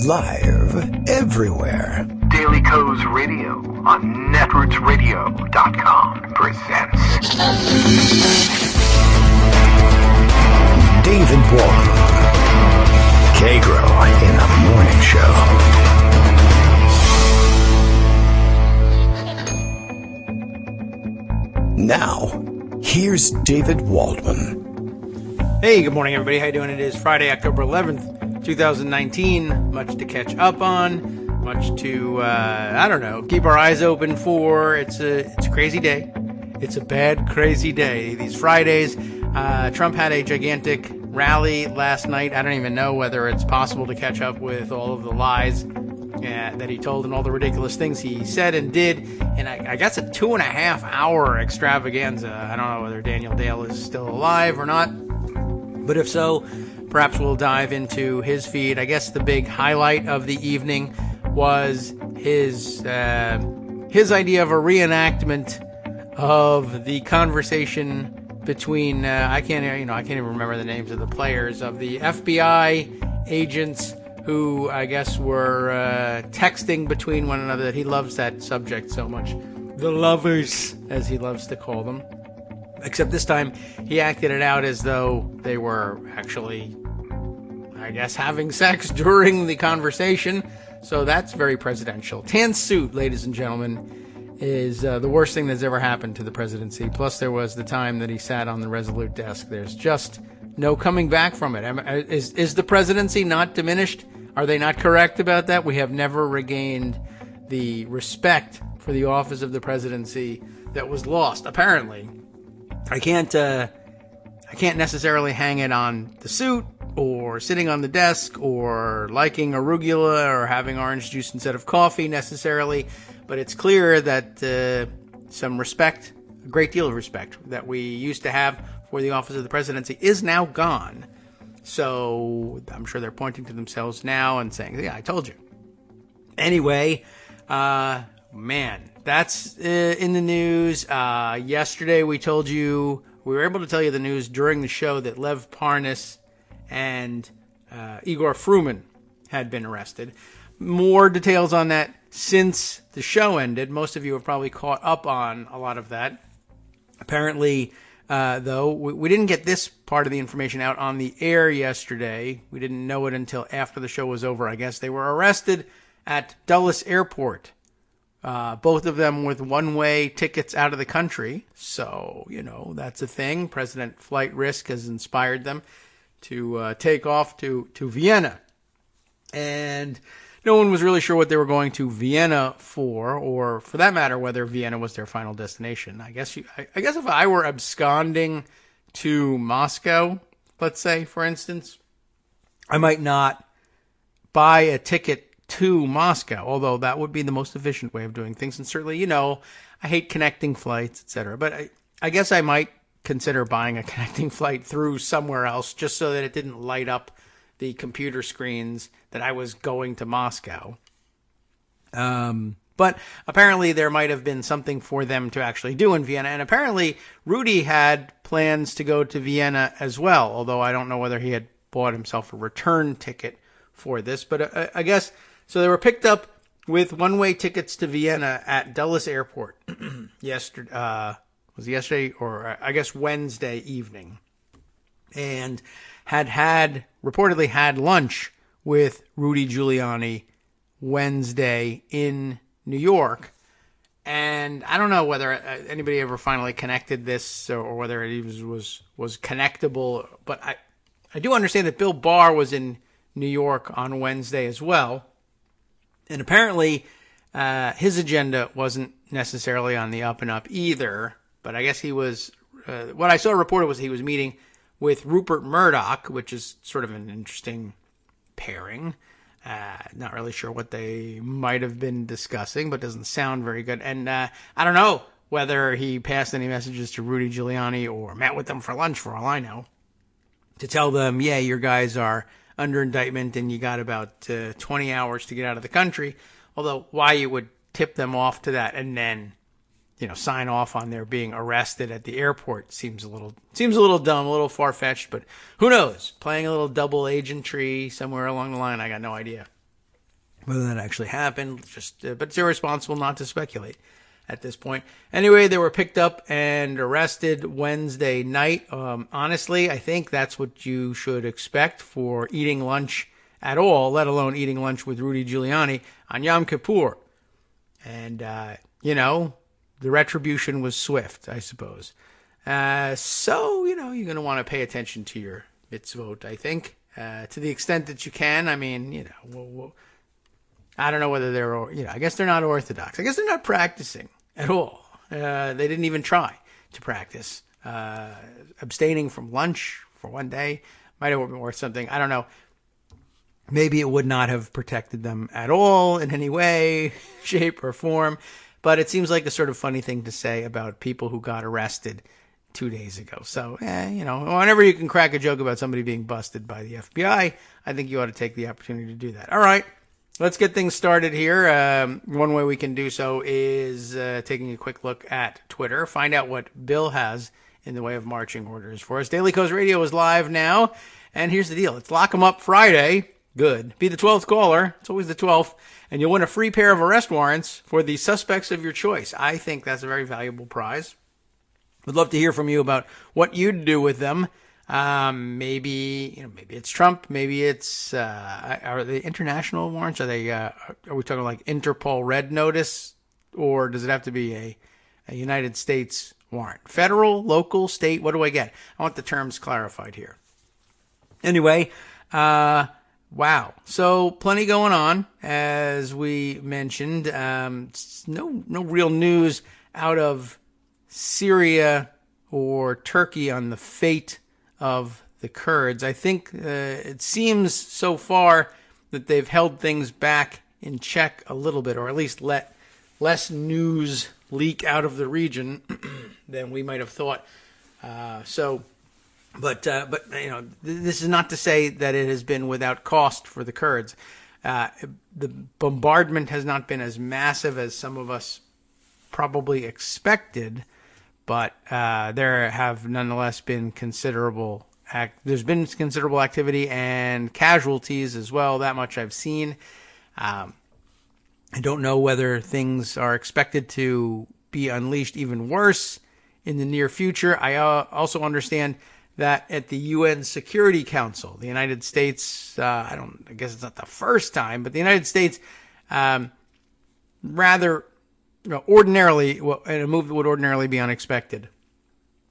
Live everywhere. Daily Co's Radio on netrootsradio.com presents David Waldman. Kagro in the Morning Show. Now, here's David Waldman. Hey, good morning, everybody. How you doing? It is Friday, October 11th, 2019. Much to catch up on, much to, keep our eyes open for. It's a crazy day. It's a bad, crazy day. These Fridays, Trump had a gigantic rally last night. I don't even know whether it's possible to catch up with all of the lies that he told and all the ridiculous things he said and did. And I guess a 2.5 hour extravaganza. I don't know whether Daniel Dale is still alive or not. But if so, perhaps we'll dive into his feed. I guess the big highlight of the evening was his idea of a reenactment of the conversation between I can't even remember the names of the players of the FBI agents who I guess were texting between one another. That he loves that subject so much, the lovers, as he loves to call them. Except this time, he acted it out as though they were actually, I guess, having sex during the conversation. So that's very presidential. Tan suit, ladies and gentlemen, is the worst thing that's ever happened to the presidency. Plus, there was the time that he sat on the Resolute desk. There's just no coming back from it. Is the presidency not diminished? Are they not correct about that? We have never regained the respect for the office of the presidency that was lost, apparently. I can't necessarily hang it on the suit or sitting on the desk or liking arugula or having orange juice instead of coffee necessarily, but it's clear that some respect, a great deal of respect that we used to have for the office of the presidency is now gone. So I'm sure they're pointing to themselves now and saying, yeah, I told you. Anyway, that's in the news. Yesterday we were able to tell you the news during the show that Lev Parnas and Igor Fruman had been arrested. More details on that since the show ended. Most of you have probably caught up on a lot of that. Apparently, though, we didn't get this part of the information out on the air yesterday. We didn't know it until after the show was over. I guess they were arrested at Dulles Airport. Both of them with one-way tickets out of the country. So, that's a thing. President Flight Risk has inspired them to take off to Vienna. And no one was really sure what they were going to Vienna for, or for that matter, whether Vienna was their final destination. I guess if I were absconding to Moscow, let's say, for instance, I might not buy a ticket to Moscow, although that would be the most efficient way of doing things. And certainly, I hate connecting flights, etc. But I guess I might consider buying a connecting flight through somewhere else just so that it didn't light up the computer screens that I was going to Moscow. But apparently there might have been something for them to actually do in Vienna. And apparently Rudy had plans to go to Vienna as well, although I don't know whether he had bought himself a return ticket for this. But I guess... So they were picked up with one-way tickets to Vienna at Dulles Airport yesterday. Was it yesterday or I guess Wednesday evening, and had reportedly had lunch with Rudy Giuliani Wednesday in New York. And I don't know whether anybody ever finally connected this or whether it even was connectable. But I do understand that Bill Barr was in New York on Wednesday as well. And apparently, his agenda wasn't necessarily on the up and up either. But I guess he was, what I saw reported was he was meeting with Rupert Murdoch, which is sort of an interesting pairing. Not really sure what they might have been discussing, but doesn't sound very good. And I don't know whether he passed any messages to Rudy Giuliani or met with them for lunch, for all I know, to tell them, yeah, your guys are under indictment and you got about 20 hours to get out of the country. Although why you would tip them off to that and then, sign off on their being arrested at the airport seems a little dumb, a little far-fetched, but who knows? Playing a little double agentry somewhere along the line, I got no idea. Whether that actually happened, but it's irresponsible not to speculate at this point. Anyway, they were picked up and arrested Wednesday night. Honestly, I think that's what you should expect for eating lunch at all, let alone eating lunch with Rudy Giuliani on Yom Kippur. And, the retribution was swift, I suppose. So, you're going to want to pay attention to your mitzvot, I think, to the extent that you can. I mean, I don't know whether they're, I guess they're not Orthodox. I guess they're not practicing at all. They didn't even try to practice. Abstaining from lunch for one day might have been worth something. I don't know. Maybe it would not have protected them at all in any way, shape, or form. But it seems like a sort of funny thing to say about people who got arrested 2 days ago. So, whenever you can crack a joke about somebody being busted by the FBI, I think you ought to take the opportunity to do that. All right. Let's get things started here. One way we can do so is taking a quick look at Twitter. Find out what Bill has in the way of marching orders for us. Daily Kos Radio is live now. And here's the deal. It's Lock 'em Up Friday. Good. Be the 12th caller. It's always the 12th. And you'll win a free pair of arrest warrants for the suspects of your choice. I think that's a very valuable prize. Would love to hear from you about what you'd do with them. Maybe it's Trump. Maybe it's, are they international warrants? Are we talking like Interpol Red Notice? Or does it have to be a United States warrant? Federal, local, state? What do I get? I want the terms clarified here. Anyway, wow. So plenty going on, as we mentioned. No real news out of Syria or Turkey on the fate of the Kurds. I think it seems so far that they've held things back in check a little bit, or at least let less news leak out of the region than we might have thought. But this is not to say that it has been without cost for the Kurds. The bombardment has not been as massive as some of us probably expected, but there have nonetheless been there's been considerable activity and casualties as well. That much I've seen. I don't know whether things are expected to be unleashed even worse in the near future. I also understand that at the UN Security Council, the United States, I guess it's not the first time, but the United States, ordinarily, in a move that would ordinarily be unexpected,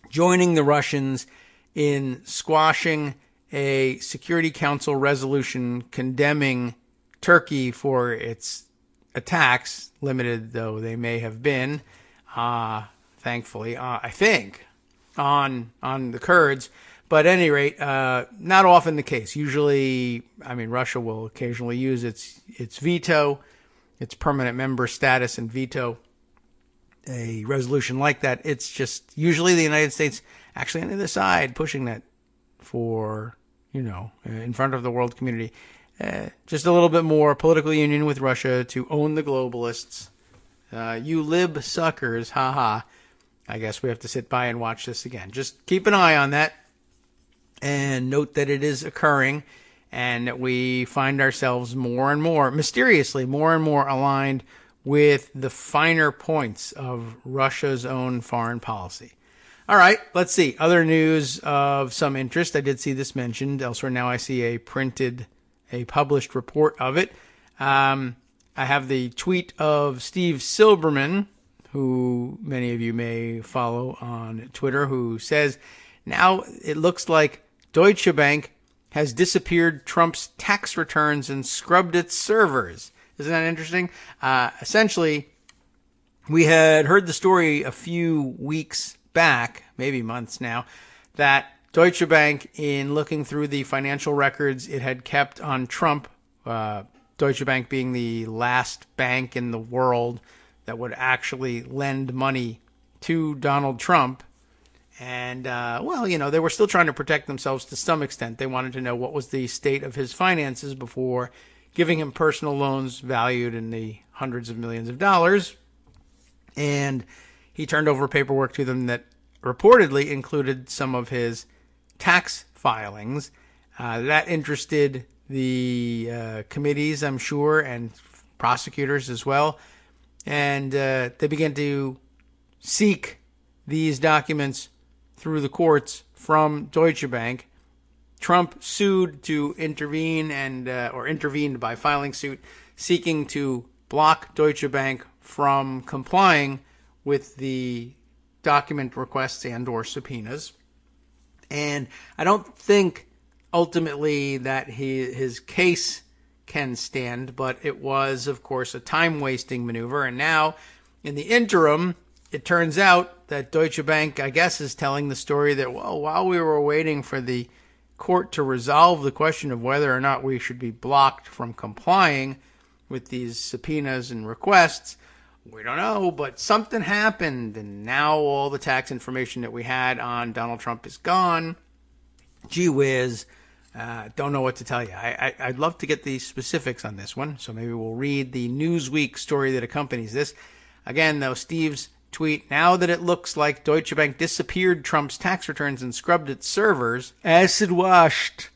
joining the Russians in squashing a Security Council resolution condemning Turkey for its attacks, limited though they may have been, thancfully, I think, on the Kurds. But at any rate, not often the case. Usually, Russia will occasionally use its veto, its permanent member status, and veto a resolution like that. It's just usually the United States actually on the other side pushing that for, in front of the world community. Just a little bit more political union with Russia to own the globalists. You lib suckers, haha. I guess we have to sit by and watch this again. Just keep an eye on that and note that it is occurring and that we find ourselves more and more, mysteriously, more and more aligned with the finer points of Russia's own foreign policy. All right, let's see. Other news of some interest. I did see this mentioned elsewhere. Now I see a published report of it. I have the tweet of Steve Silberman, who many of you may follow on Twitter, who says, now it looks like Deutsche Bank has disappeared Trump's tax returns and scrubbed its servers. Isn't that interesting? Essentially, we had heard the story a few weeks back, maybe months now, that Deutsche Bank, in looking through the financial records it had kept on Trump, Deutsche Bank being the last bank in the world that would actually lend money to Donald Trump. And, they were still trying to protect themselves to some extent. They wanted to know what was the state of his finances before giving him personal loans valued in the hundreds of millions of dollars. And he turned over paperwork to them that reportedly included some of his tax filings. That interested the committees, I'm sure, and prosecutors as well. And they began to seek these documents through the courts from Deutsche Bank. Trump sued to intervene or intervened by filing suit seeking to block Deutsche Bank from complying with the document requests and or subpoenas. And I don't think ultimately that his case can stand, but it was, of course, a time-wasting maneuver. And now, in the interim, it turns out that Deutsche Bank, I guess, is telling the story that, well, while we were waiting for the court to resolve the question of whether or not we should be blocked from complying with these subpoenas and requests, we don't know, but something happened, and now all the tax information that we had on Donald Trump is gone. Gee whiz, don't know what to tell you. I'd love to get the specifics on this one, so maybe we'll read the Newsweek story that accompanies this. Again, though, Steve's tweet, now that it looks like Deutsche Bank disappeared Trump's tax returns and scrubbed its servers, acid washed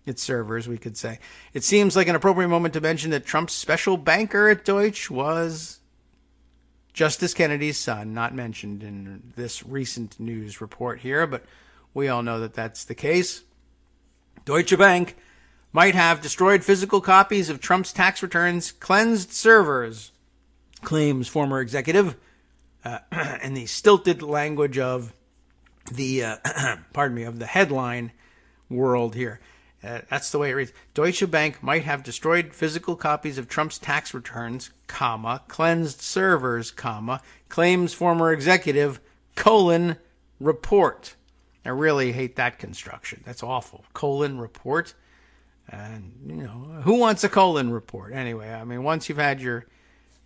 its servers, we could say. It seems like an appropriate moment to mention that Trump's special banker at Deutsche was Justice Kennedy's son, not mentioned in this recent news report here, but we all know that that's the case. Deutsche Bank might have destroyed physical copies of Trump's tax returns, cleansed servers, claims former executive, in the stilted language of the, of the headline world here. That's the way it reads. Deutsche Bank might have destroyed physical copies of Trump's tax returns, comma, cleansed servers, comma, claims former executive, report. I really hate that construction. That's awful. Report. And, who wants a report? Anyway, I mean, once you've had your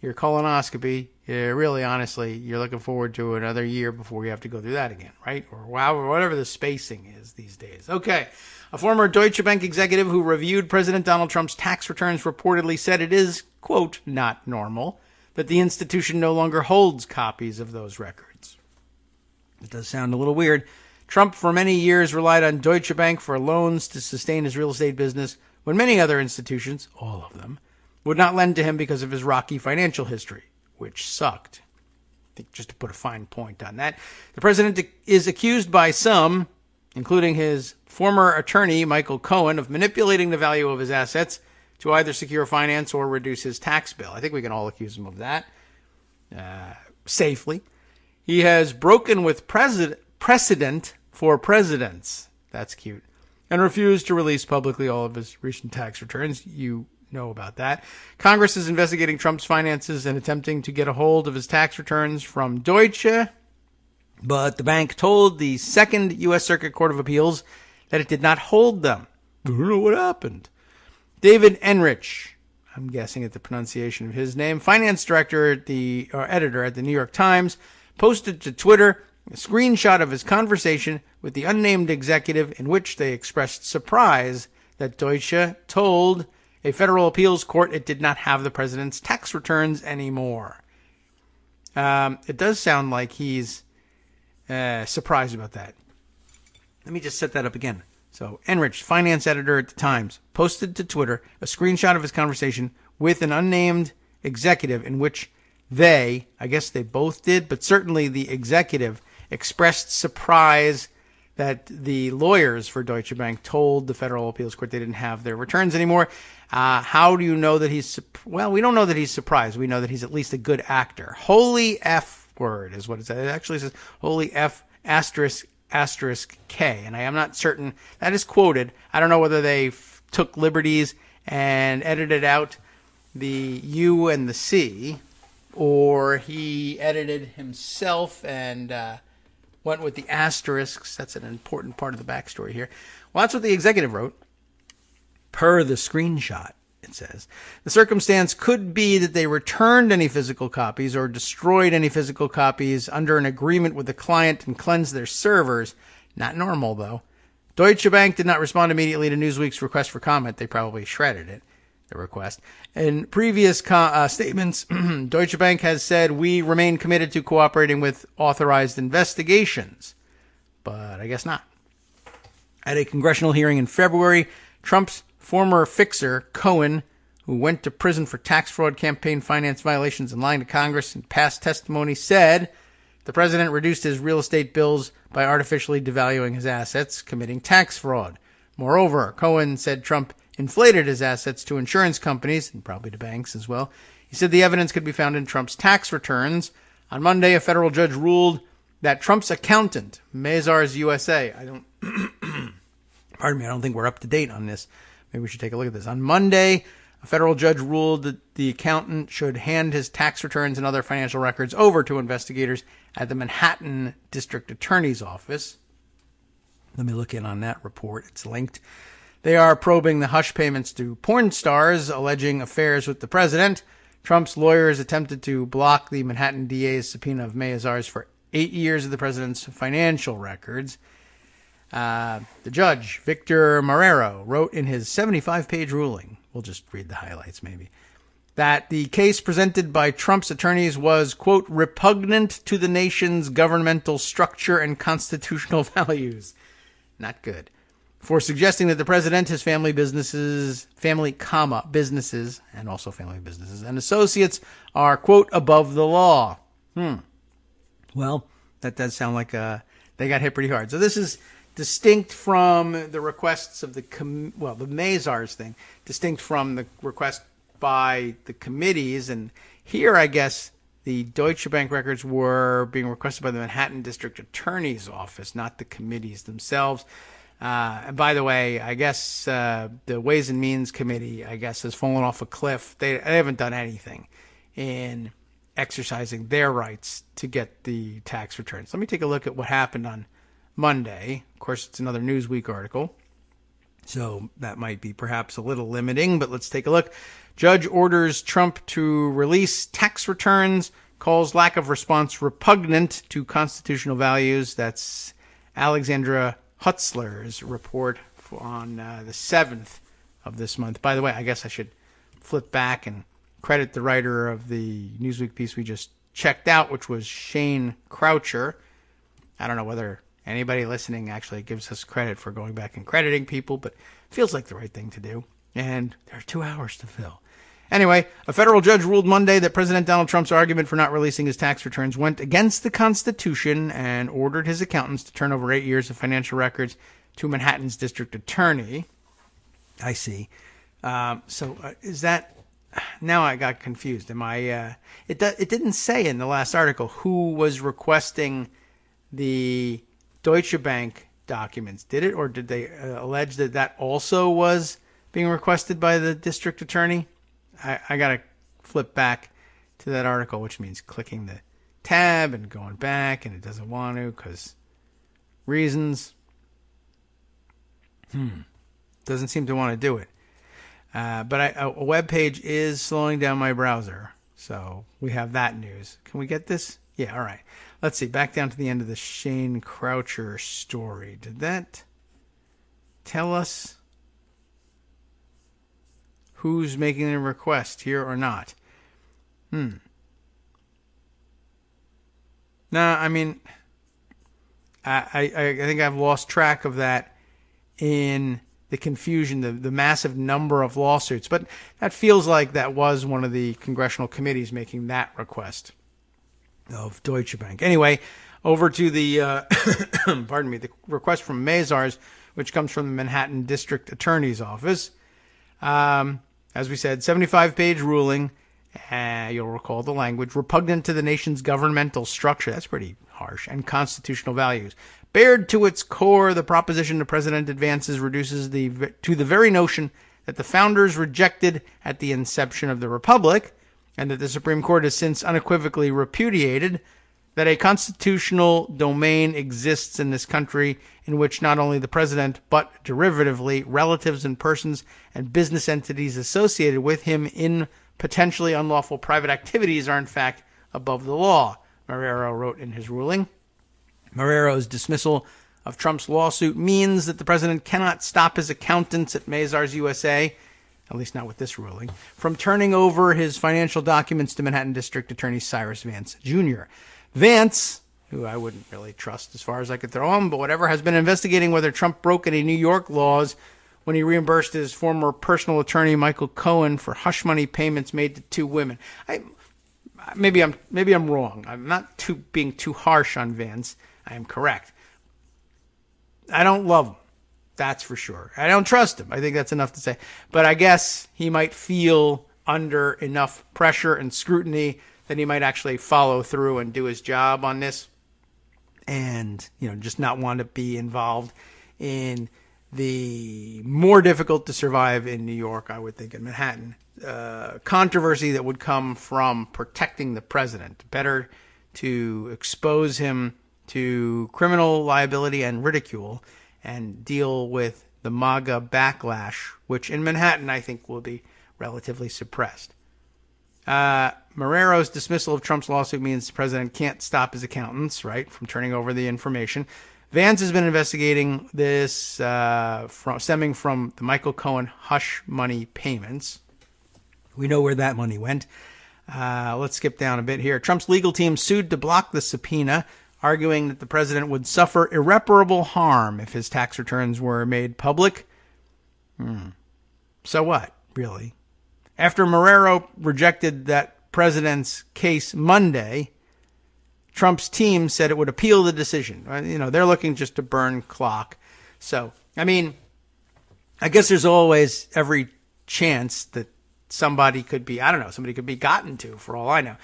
colonoscopy, really, honestly, you're looking forward to another year before you have to go through that again, right? Or whatever the spacing is these days. Okay. A former Deutsche Bank executive who reviewed President Donald Trump's tax returns reportedly said it is, quote, not normal that the institution no longer holds copies of those records. It does sound a little weird. Trump for many years relied on Deutsche Bank for loans to sustain his real estate business when many other institutions, all of them, would not lend to him because of his rocky financial history, which sucked. I think just to put a fine point on that. The president is accused by some, including his former attorney, Michael Cohen, of manipulating the value of his assets to either secure finance or reduce his tax bill. I think we can all accuse him of that safely. He has broken with precedent for presidents. That's cute. And refused to release publicly all of his recent tax returns. You know about that. Congress is investigating Trump's finances and attempting to get a hold of his tax returns from Deutsche, but the bank told the Second U.S. Circuit Court of Appeals that it did not hold them. I don't know what happened. David Enrich, I'm guessing at the pronunciation of his name, finance director editor at the New York Times, posted to Twitter a screenshot of his conversation with the unnamed executive in which they expressed surprise that Deutsche told a federal appeals court it did not have the president's tax returns anymore. It does sound like he's surprised about that. Let me just set that up again. So, Enrich, finance editor at the Times, posted to Twitter a screenshot of his conversation with an unnamed executive in which I guess they both did, but certainly the executive expressed surprise that the lawyers for Deutsche Bank told the federal appeals court they didn't have their returns anymore. How do you know that he's... Well, we don't know that he's surprised. We know that he's at least a good actor. Holy F word is what it says. It actually says holy F asterisk K, and I am not certain. That is quoted. I don't know whether they took liberties and edited out the U and the C, or he edited himself and went with the asterisks. That's an important part of the backstory here. Well, that's what the executive wrote. Per the screenshot, it says, the circumstance could be that they returned any physical copies or destroyed any physical copies under an agreement with the client and cleansed their servers. Not normal, though. Deutsche Bank did not respond immediately to Newsweek's request for comment. They probably shredded it, the request. In previous statements, Deutsche Bank has said, we remain committed to cooperating with authorized investigations. But I guess not. At a congressional hearing in February, Trump's former fixer Cohen, who went to prison for tax fraud, campaign finance violations, and lying to Congress in past testimony, said the president reduced his real estate bills by artificially devaluing his assets, committing tax fraud. Moreover, Cohen said Trump inflated his assets to insurance companies, and probably to banks as well. He said the evidence could be found in Trump's tax returns. On Monday, a federal judge ruled that Trump's accountant, Mazars USA, I don't think we're up to date on this. Maybe we should take a look at this. On Monday, a federal judge ruled that the accountant should hand his tax returns and other financial records over to investigators at the Manhattan District Attorney's Office. Let me look in on that report. It's linked. They are probing the hush payments to porn stars alleging affairs with the president. Trump's lawyers attempted to block the Manhattan DA's subpoena of Mazars for 8 years of the president's financial records. The judge, Victor Marrero, wrote in his 75-page ruling, we'll just read the highlights maybe, that the case presented by Trump's attorneys was, quote, repugnant to the nation's governmental structure and constitutional values. Not good. For suggesting that the president, his family businesses, and also family businesses and associates are, quote, above the law. Well, that does sound like they got hit pretty hard. So this is distinct from the requests of the Mazars thing, distinct from the request by the committees. And here, I guess, the Deutsche Bank records were being requested by the Manhattan District Attorney's Office, not the committees themselves. And by the way, I guess the Ways and Means Committee, I guess, has fallen off a cliff. They haven't done anything in exercising their rights to get the tax returns. Let me take a look at what happened on Monday. Of course, it's another Newsweek article, so that might be perhaps a little limiting, but let's take a look. Judge orders Trump to release tax returns, calls lack of response repugnant to constitutional values. That's Alexandra Hutzler's report on the 7th of this month. By the way, I guess I should flip back and credit the writer of the Newsweek piece we just checked out, which was Shane Croucher. I don't know whether anybody listening actually gives us credit for going back and crediting people, but it feels like the right thing to do. And there are 2 hours to fill. Anyway, a federal judge ruled Monday that President Donald Trump's argument for not releasing his tax returns went against the Constitution and ordered his accountants to turn over 8 years of financial records to Manhattan's district attorney. I see. Is that... Now I got confused. Am I... It didn't say in the last article who was requesting the Deutsche Bank documents, did it? Or did they allege that that also was being requested by the district attorney? I got to flip back to that article, which means clicking the tab and going back, and it doesn't want to because reasons. Doesn't seem to want to do it. But a web page is slowing down my browser, so we have that news. Can we get this? Yeah, all right. Let's see. Back down to the end of the Shane Croucher story. Did that tell us who's making the request here or not? No, I mean, I think I've lost track of that in the confusion, the massive number of lawsuits. But that feels like that was one of the congressional committees making that request of Deutsche Bank. Anyway, over to the, the request from Mazars, which comes from the Manhattan District Attorney's Office. As we said, 75-page ruling. You'll recall the language. Repugnant to the nation's governmental structure. That's pretty harsh. And constitutional values. Bared to its core, the proposition the president advances reduces to the very notion that the founders rejected at the inception of the republic, and that the Supreme Court has since unequivocally repudiated, that a constitutional domain exists in this country in which not only the president, but derivatively, relatives and persons and business entities associated with him in potentially unlawful private activities are in fact above the law, Marrero wrote in his ruling. Marrero's dismissal of Trump's lawsuit means that the president cannot stop his accountants at Mazars USA, at least not with this ruling, from turning over his financial documents to Manhattan District Attorney Cyrus Vance Jr. Vance, who I wouldn't really trust as far as I could throw him, but whatever, has been investigating whether Trump broke any New York laws when he reimbursed his former personal attorney, Michael Cohen, for hush money payments made to two women. Maybe I'm wrong. I'm not being too harsh on Vance. I am correct. I don't love him. That's for sure. I don't trust him. I think that's enough to say. But I guess he might feel under enough pressure and scrutiny that he might actually follow through and do his job on this, and just not want to be involved in the more difficult to survive in New York, I would think, in Manhattan, controversy that would come from protecting the president. Better to expose him to criminal liability and ridicule and deal with the MAGA backlash, which in Manhattan I think will be relatively suppressed. Marrero's dismissal of Trump's lawsuit means the president can't stop his accountants, right, from turning over the information. Vance has been investigating this stemming from the Michael Cohen hush money payments. We know where that money went. Let's skip down a bit here. Trump's legal team sued to block the subpoena, arguing that the president would suffer irreparable harm if his tax returns were made public. So what, really? After Marrero rejected that president's case Monday, Trump's team said it would appeal the decision. They're looking just to burn clock. So, I guess there's always every chance that somebody could be gotten to, for all I know,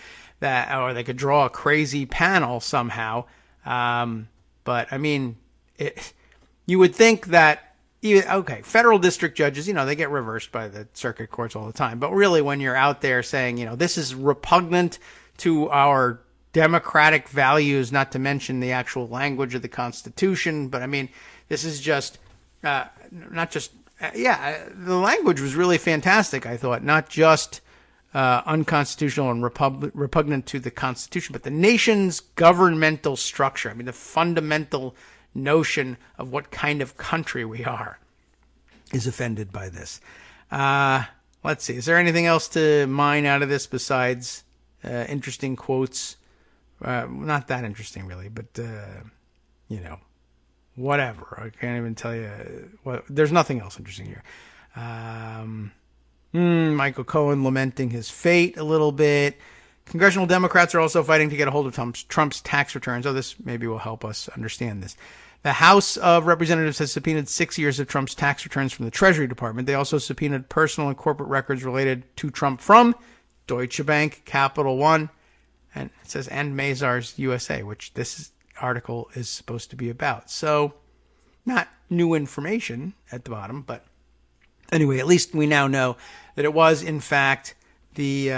or they could draw a crazy panel somehow. But you would think that, federal district judges, they get reversed by the circuit courts all the time. But really, when you're out there saying, this is repugnant to our democratic values, not to mention the actual language of the Constitution, but this is just the language was really fantastic, I thought, not just unconstitutional and repugnant to the Constitution, but the nation's governmental structure. The fundamental notion of what kind of country we are is offended by this. Let's see. Is there anything else to mine out of this besides interesting quotes? Not that interesting, really, but, whatever. I can't even tell you. There's nothing else interesting here. Michael Cohen lamenting his fate a little bit. Congressional Democrats are also fighting to get a hold of Trump's tax returns. This maybe will help us understand this. The House of Representatives has subpoenaed 6 years of Trump's tax returns from the Treasury Department. They also subpoenaed personal and corporate records related to Trump from Deutsche Bank, Capital One, and it says, and Mazars USA, which this article is supposed to be about. So, not new information at the bottom, but anyway, at least we now know that it was, in fact, the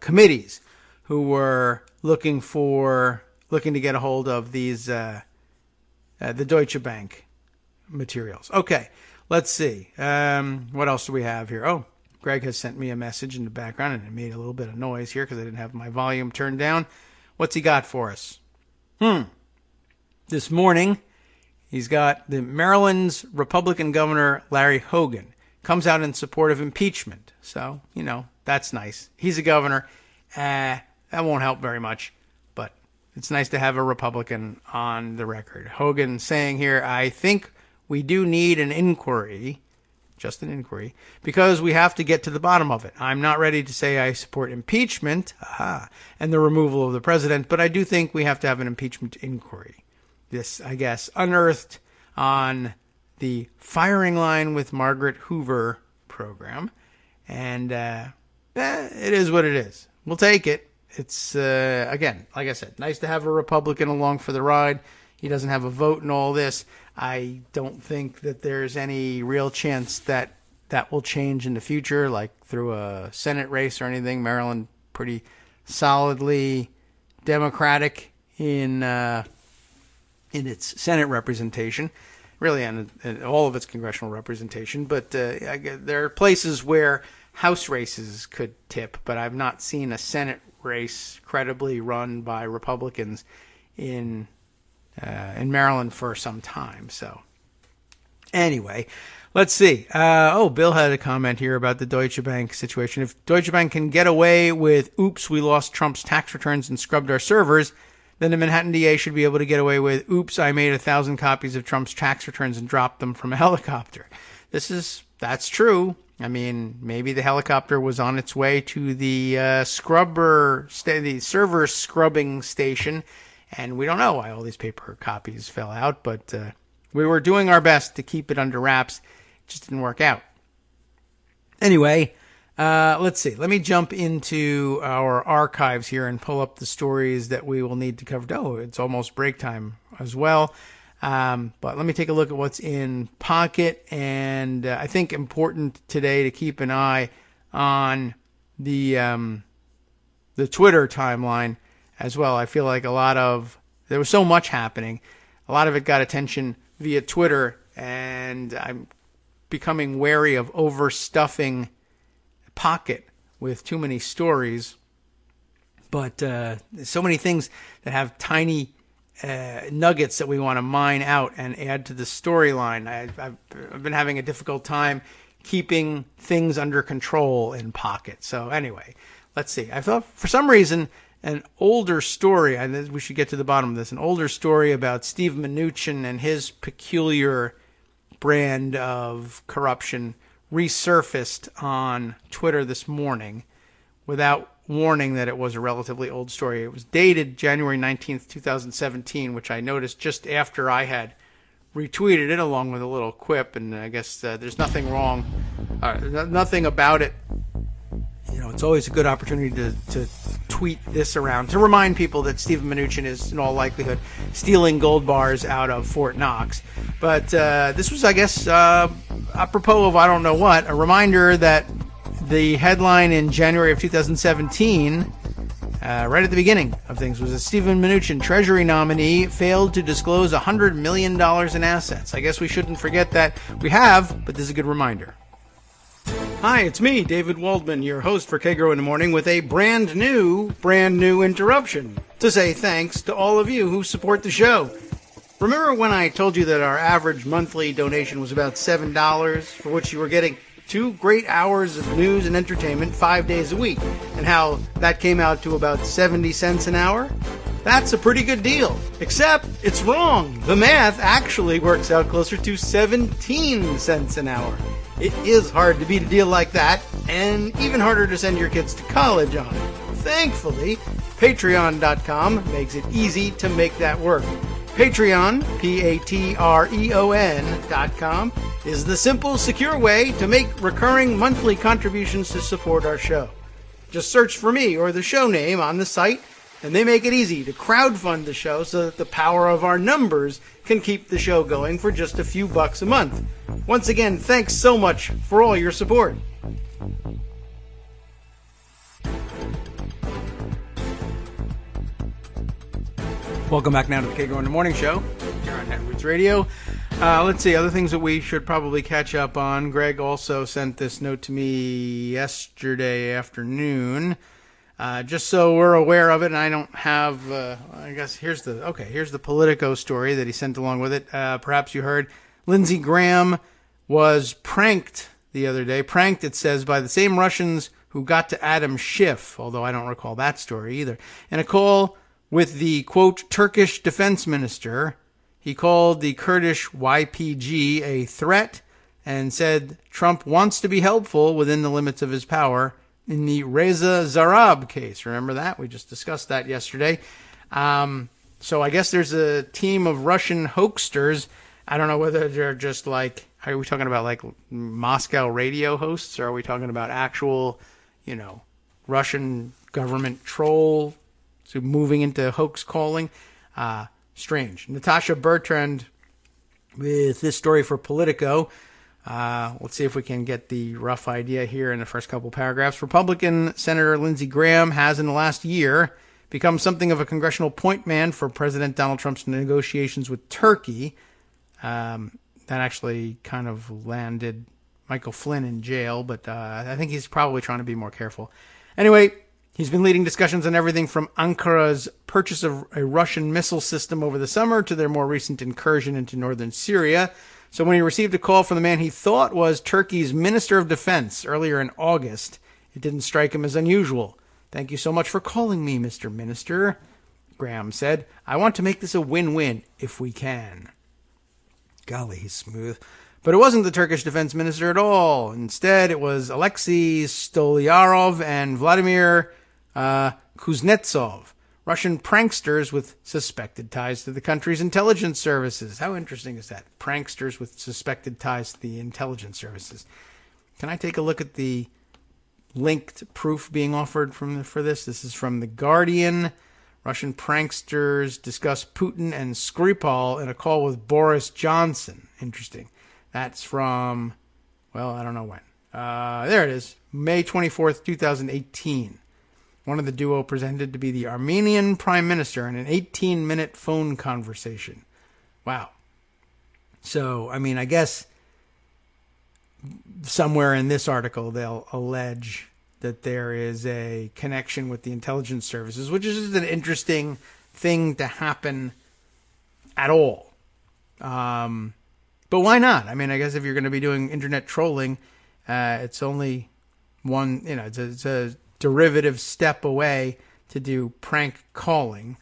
committees who were looking to get a hold of these the Deutsche Bank materials. Okay, let's see. What else do we have here? Oh, Greg has sent me a message in the background, and it made a little bit of noise here because I didn't have my volume turned down. What's he got for us? This morning, he's got the Maryland's Republican Governor Larry Hogan comes out in support of impeachment. So, that's nice. He's a governor. That won't help very much, but it's nice to have a Republican on the record. Hogan saying here, I think we do need an inquiry, just an inquiry, because we have to get to the bottom of it. I'm not ready to say I support impeachment and the removal of the president, but I do think we have to have an impeachment inquiry. This, I guess, unearthed on the Firing Line with Margaret Hoover program. And it is what it is. We'll take it. It's, again, like I said, nice to have a Republican along for the ride. He doesn't have a vote in all this. I don't think that there's any real chance that that will change in the future, like through a Senate race or anything. Maryland pretty solidly Democratic in its Senate representation, really in all of its congressional representation. But there are places where House races could tip, but I've not seen a Senate race credibly run by Republicans in Maryland for some time. So anyway, let's see. Bill had a comment here about the Deutsche Bank situation. If Deutsche Bank can get away with, oops, we lost Trump's tax returns and scrubbed our servers, then the Manhattan DA should be able to get away with, oops, I made 1,000 copies of Trump's tax returns and dropped them from a helicopter. That's true. I mean, maybe the helicopter was on its way to the the server scrubbing station, and we don't know why all these paper copies fell out, but we were doing our best to keep it under wraps. It just didn't work out. Anyway, let's see. Let me jump into our archives here and pull up the stories that we will need to cover. Oh, it's almost break time as well. But let me take a look at what's in Pocket. And I think important today to keep an eye on the Twitter timeline as well. I feel like there was so much happening. A lot of it got attention via Twitter, and I'm becoming wary of overstuffing Pocket with too many stories. But there's so many things that have tiny nuggets that we want to mine out and add to the storyline. I've been having a difficult time keeping things under control in Pocket. So anyway, let's see. I thought for some reason an older story, and we should get to the bottom of this, an older story about Steve Mnuchin and his peculiar brand of corruption resurfaced on Twitter this morning without warning that it was a relatively old story. It was dated January 19th, 2017, which I noticed just after I had retweeted it along with a little quip, and I guess there's nothing wrong, nothing about it. You know, it's always a good opportunity to tweet this around to remind people that Stephen Mnuchin is in all likelihood stealing gold bars out of Fort Knox. But this was, I guess, apropos of I don't know what, a reminder that the headline in January of 2017, right at the beginning of things, was that Stephen Mnuchin, Treasury nominee, failed to disclose $100 million in assets. I guess we shouldn't forget that. We have, but this is a good reminder. Hi, it's me, David Waldman, your host for Kagro in the Morning, with a brand new interruption to say thanks to all of you who support the show. Remember when I told you that our average monthly donation was about $7, for which you were getting 2 great hours of news and entertainment 5 days a week, and how that came out to about 70 cents an hour? That's a pretty good deal, except it's wrong. The math actually works out closer to 17 cents an hour. It is hard to beat a deal like that, and even harder to send your kids to college on. Thankfully, Patreon.com makes it easy to make that work. Patreon, Patreon.com, is the simple, secure way to make recurring monthly contributions to support our show. Just search for me or the show name on the site, and they make it easy to crowdfund the show so that the power of our numbers can keep the show going for just a few bucks a month. Once again, thanks so much for all your support. Welcome back now to the Kagro in the Morning Show here on Netroots Radio. Let's see, other things that we should probably catch up on. Greg also sent this note to me yesterday afternoon. Just so we're aware of it, and I don't have, I guess here's the Politico story that he sent along with it. Perhaps you heard Lindsey Graham was pranked the other day. Pranked, it says, by the same Russians who got to Adam Schiff, although I don't recall that story either. In a call with the, quote, Turkish defense minister, he called the Kurdish YPG a threat and said Trump wants to be helpful within the limits of his power in the Reza Zarrab case. Remember that? We just discussed that yesterday. So I guess there's a team of Russian hoaxsters. I don't know whether they're just like, are we talking about like Moscow radio hosts, or are we talking about actual, Russian government troll moving into hoax calling? Strange. Natasha Bertrand with this story for Politico. Let's see if we can get the rough idea here in the first couple paragraphs. Republican Senator Lindsey Graham has, in the last year, become something of a congressional point man for President Donald Trump's negotiations with Turkey. That actually kind of landed Michael Flynn in jail, but I think he's probably trying to be more careful. Anyway, he's been leading discussions on everything from Ankara's purchase of a Russian missile system over the summer to their more recent incursion into northern Syria. So when he received a call from the man he thought was Turkey's Minister of Defense earlier in August, it didn't strike him as unusual. Thank you so much for calling me, Mr. Minister. Graham said. I want to make this a win-win if we can. Golly, he's smooth. But it wasn't the Turkish defense minister at all. Instead, it was Alexei Stolyarov and Vladimir Kuznetsov, Russian pranksters with suspected ties to the country's intelligence services. How interesting is that? Pranksters with suspected ties to the intelligence services. Can I take a look at the linked proof being offered for this? This is from The Guardian. Russian pranksters discuss Putin and Skripal in a call with Boris Johnson. Interesting. That's from, well, I don't know when. There it is. May 24th, 2018. One of the duo presented to be the Armenian prime minister in an 18-minute phone conversation. Wow. So, I mean, I guess somewhere in this article they'll allege that there is a connection with the intelligence services, which is just an interesting thing to happen at all. But why not? I mean, I guess if you're going to be doing internet trolling, it's only one, it's a derivative step away to do prank calling.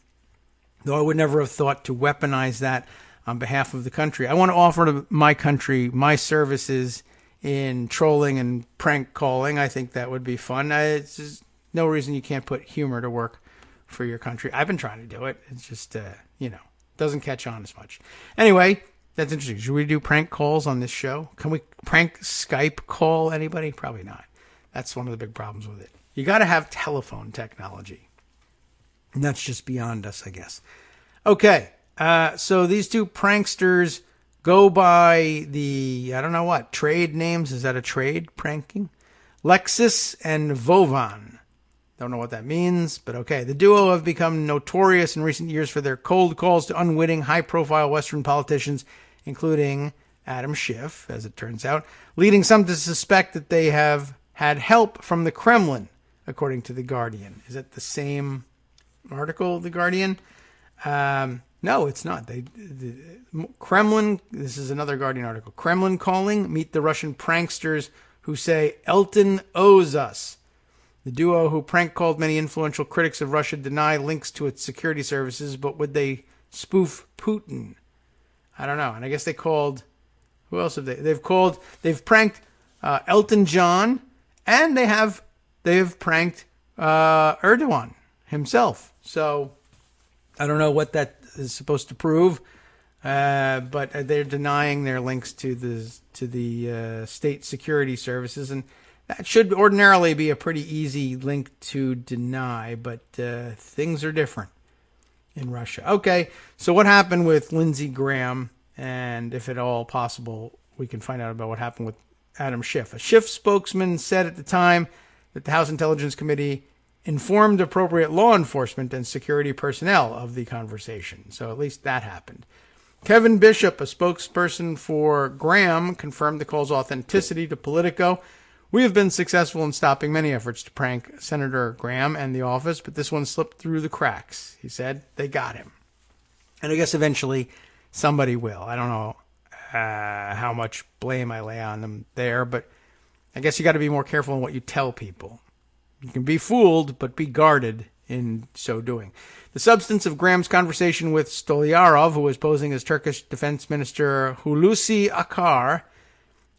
Though I would never have thought to weaponize that on behalf of the country. I want to offer to my country my services in trolling and prank calling. I think that would be fun. It's just no reason you can't put humor to work for your country. I've been trying to do it. It's just, doesn't catch on as much. Anyway, that's interesting. Should we do prank calls on this show? Can we prank Skype call anybody? Probably not. That's one of the big problems with it. You got to have telephone technology. And that's just beyond us, I guess. Okay. So these two pranksters go by the, I don't know what, trade names. Is that a trade, pranking? Lexus and Vovan. Don't know what that means, but okay. The duo have become notorious in recent years for their cold calls to unwitting, high-profile Western politicians, including Adam Schiff, as it turns out, leading some to suspect that they have had help from the Kremlin, according to The Guardian. Is it the same article, The Guardian? No, it's not. The Kremlin, this is another Guardian article. Kremlin calling, meet the Russian pranksters who say Elton owes us. The duo who prank called many influential critics of Russia deny links to its security services, but would they spoof Putin? I don't know. And I guess they called, who else have they? They've pranked Elton John, and they have pranked Erdogan himself. So I don't know what that is supposed to prove, but they're denying their links to the state security services, and that should ordinarily be a pretty easy link to deny, but things are different in Russia. Okay, so what happened with Lindsey Graham, and if at all possible, we can find out about what happened with Adam Schiff. A Schiff spokesman said at the time that the House Intelligence Committee informed appropriate law enforcement and security personnel of the conversation. So at least that happened. Kevin Bishop, a spokesperson for Graham, confirmed the call's authenticity to Politico. We have been successful in stopping many efforts to prank Senator Graham and the office, but this one slipped through the cracks, he said. They got him. And I guess eventually somebody will. I don't know how much blame I lay on them there, but I guess you got to be more careful in what you tell people. You can be fooled, but be guarded in so doing. The substance of Graham's conversation with Stolyarov, who was posing as Turkish Defense Minister Hulusi Akar,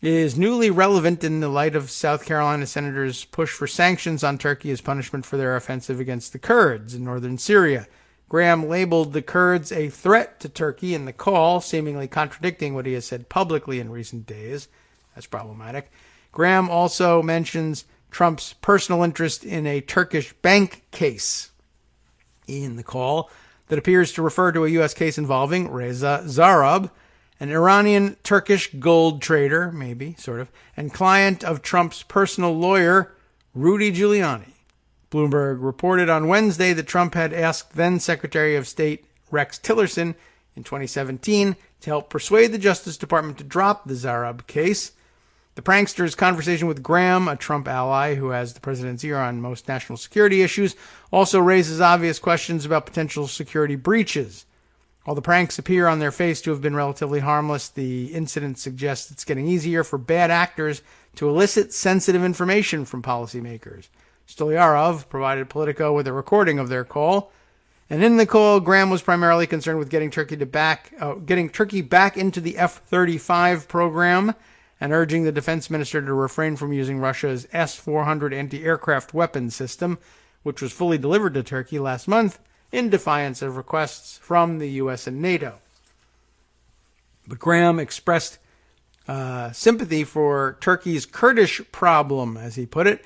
is newly relevant in the light of South Carolina senators' push for sanctions on Turkey as punishment for their offensive against the Kurds in northern Syria. Graham labeled the Kurds a threat to Turkey in the call, seemingly contradicting what he has said publicly in recent days. That's problematic. Graham also mentions Trump's personal interest in a Turkish bank case in the call that appears to refer to a U.S. case involving Reza Zarrab, an Iranian Turkish gold trader, maybe, sort of, and client of Trump's personal lawyer, Rudy Giuliani. Bloomberg reported on Wednesday that Trump had asked then Secretary of State Rex Tillerson in 2017 to help persuade the Justice Department to drop the Zarrab case. The prankster's conversation with Graham, a Trump ally who has the president's ear on most national security issues, also raises obvious questions about potential security breaches. While the pranks appear on their face to have been relatively harmless, the incident suggests it's getting easier for bad actors to elicit sensitive information from policymakers. Stolyarov provided Politico with a recording of their call, And in the call, Graham was primarily concerned with getting Turkey back into the F-35 program and urging the defense minister to refrain from using Russia's S-400 anti-aircraft weapons system, which was fully delivered to Turkey last month in defiance of requests from the U.S. and NATO. But Graham expressed sympathy for Turkey's Kurdish problem, as he put it,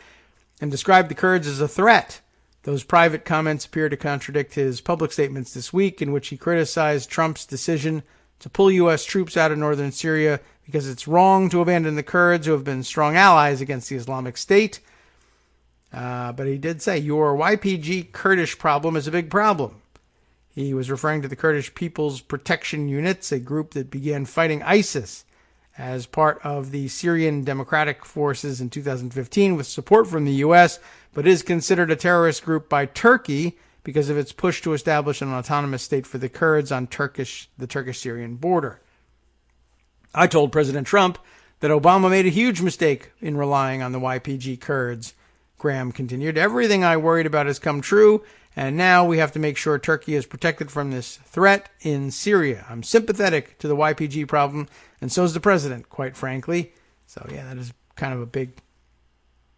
and described the Kurds as a threat. Those private comments appear to contradict his public statements this week, in which he criticized Trump's decision to pull U.S. troops out of northern Syria because it's wrong to abandon the Kurds, who have been strong allies against the Islamic State. But he did say, your YPG Kurdish problem is a big problem. He was referring to the Kurdish People's Protection Units, a group that began fighting ISIS as part of the Syrian Democratic Forces in 2015 with support from the U.S., but is considered a terrorist group by Turkey because of its push to establish an autonomous state for the Kurds on the Turkish-Syrian border. I told President Trump that Obama made a huge mistake in relying on the YPG Kurds. Graham continued, everything I worried about has come true, and now we have to make sure Turkey is protected from this threat in Syria. I'm sympathetic to the YPG problem, and so is the president, quite frankly. So, yeah, that is kind of a big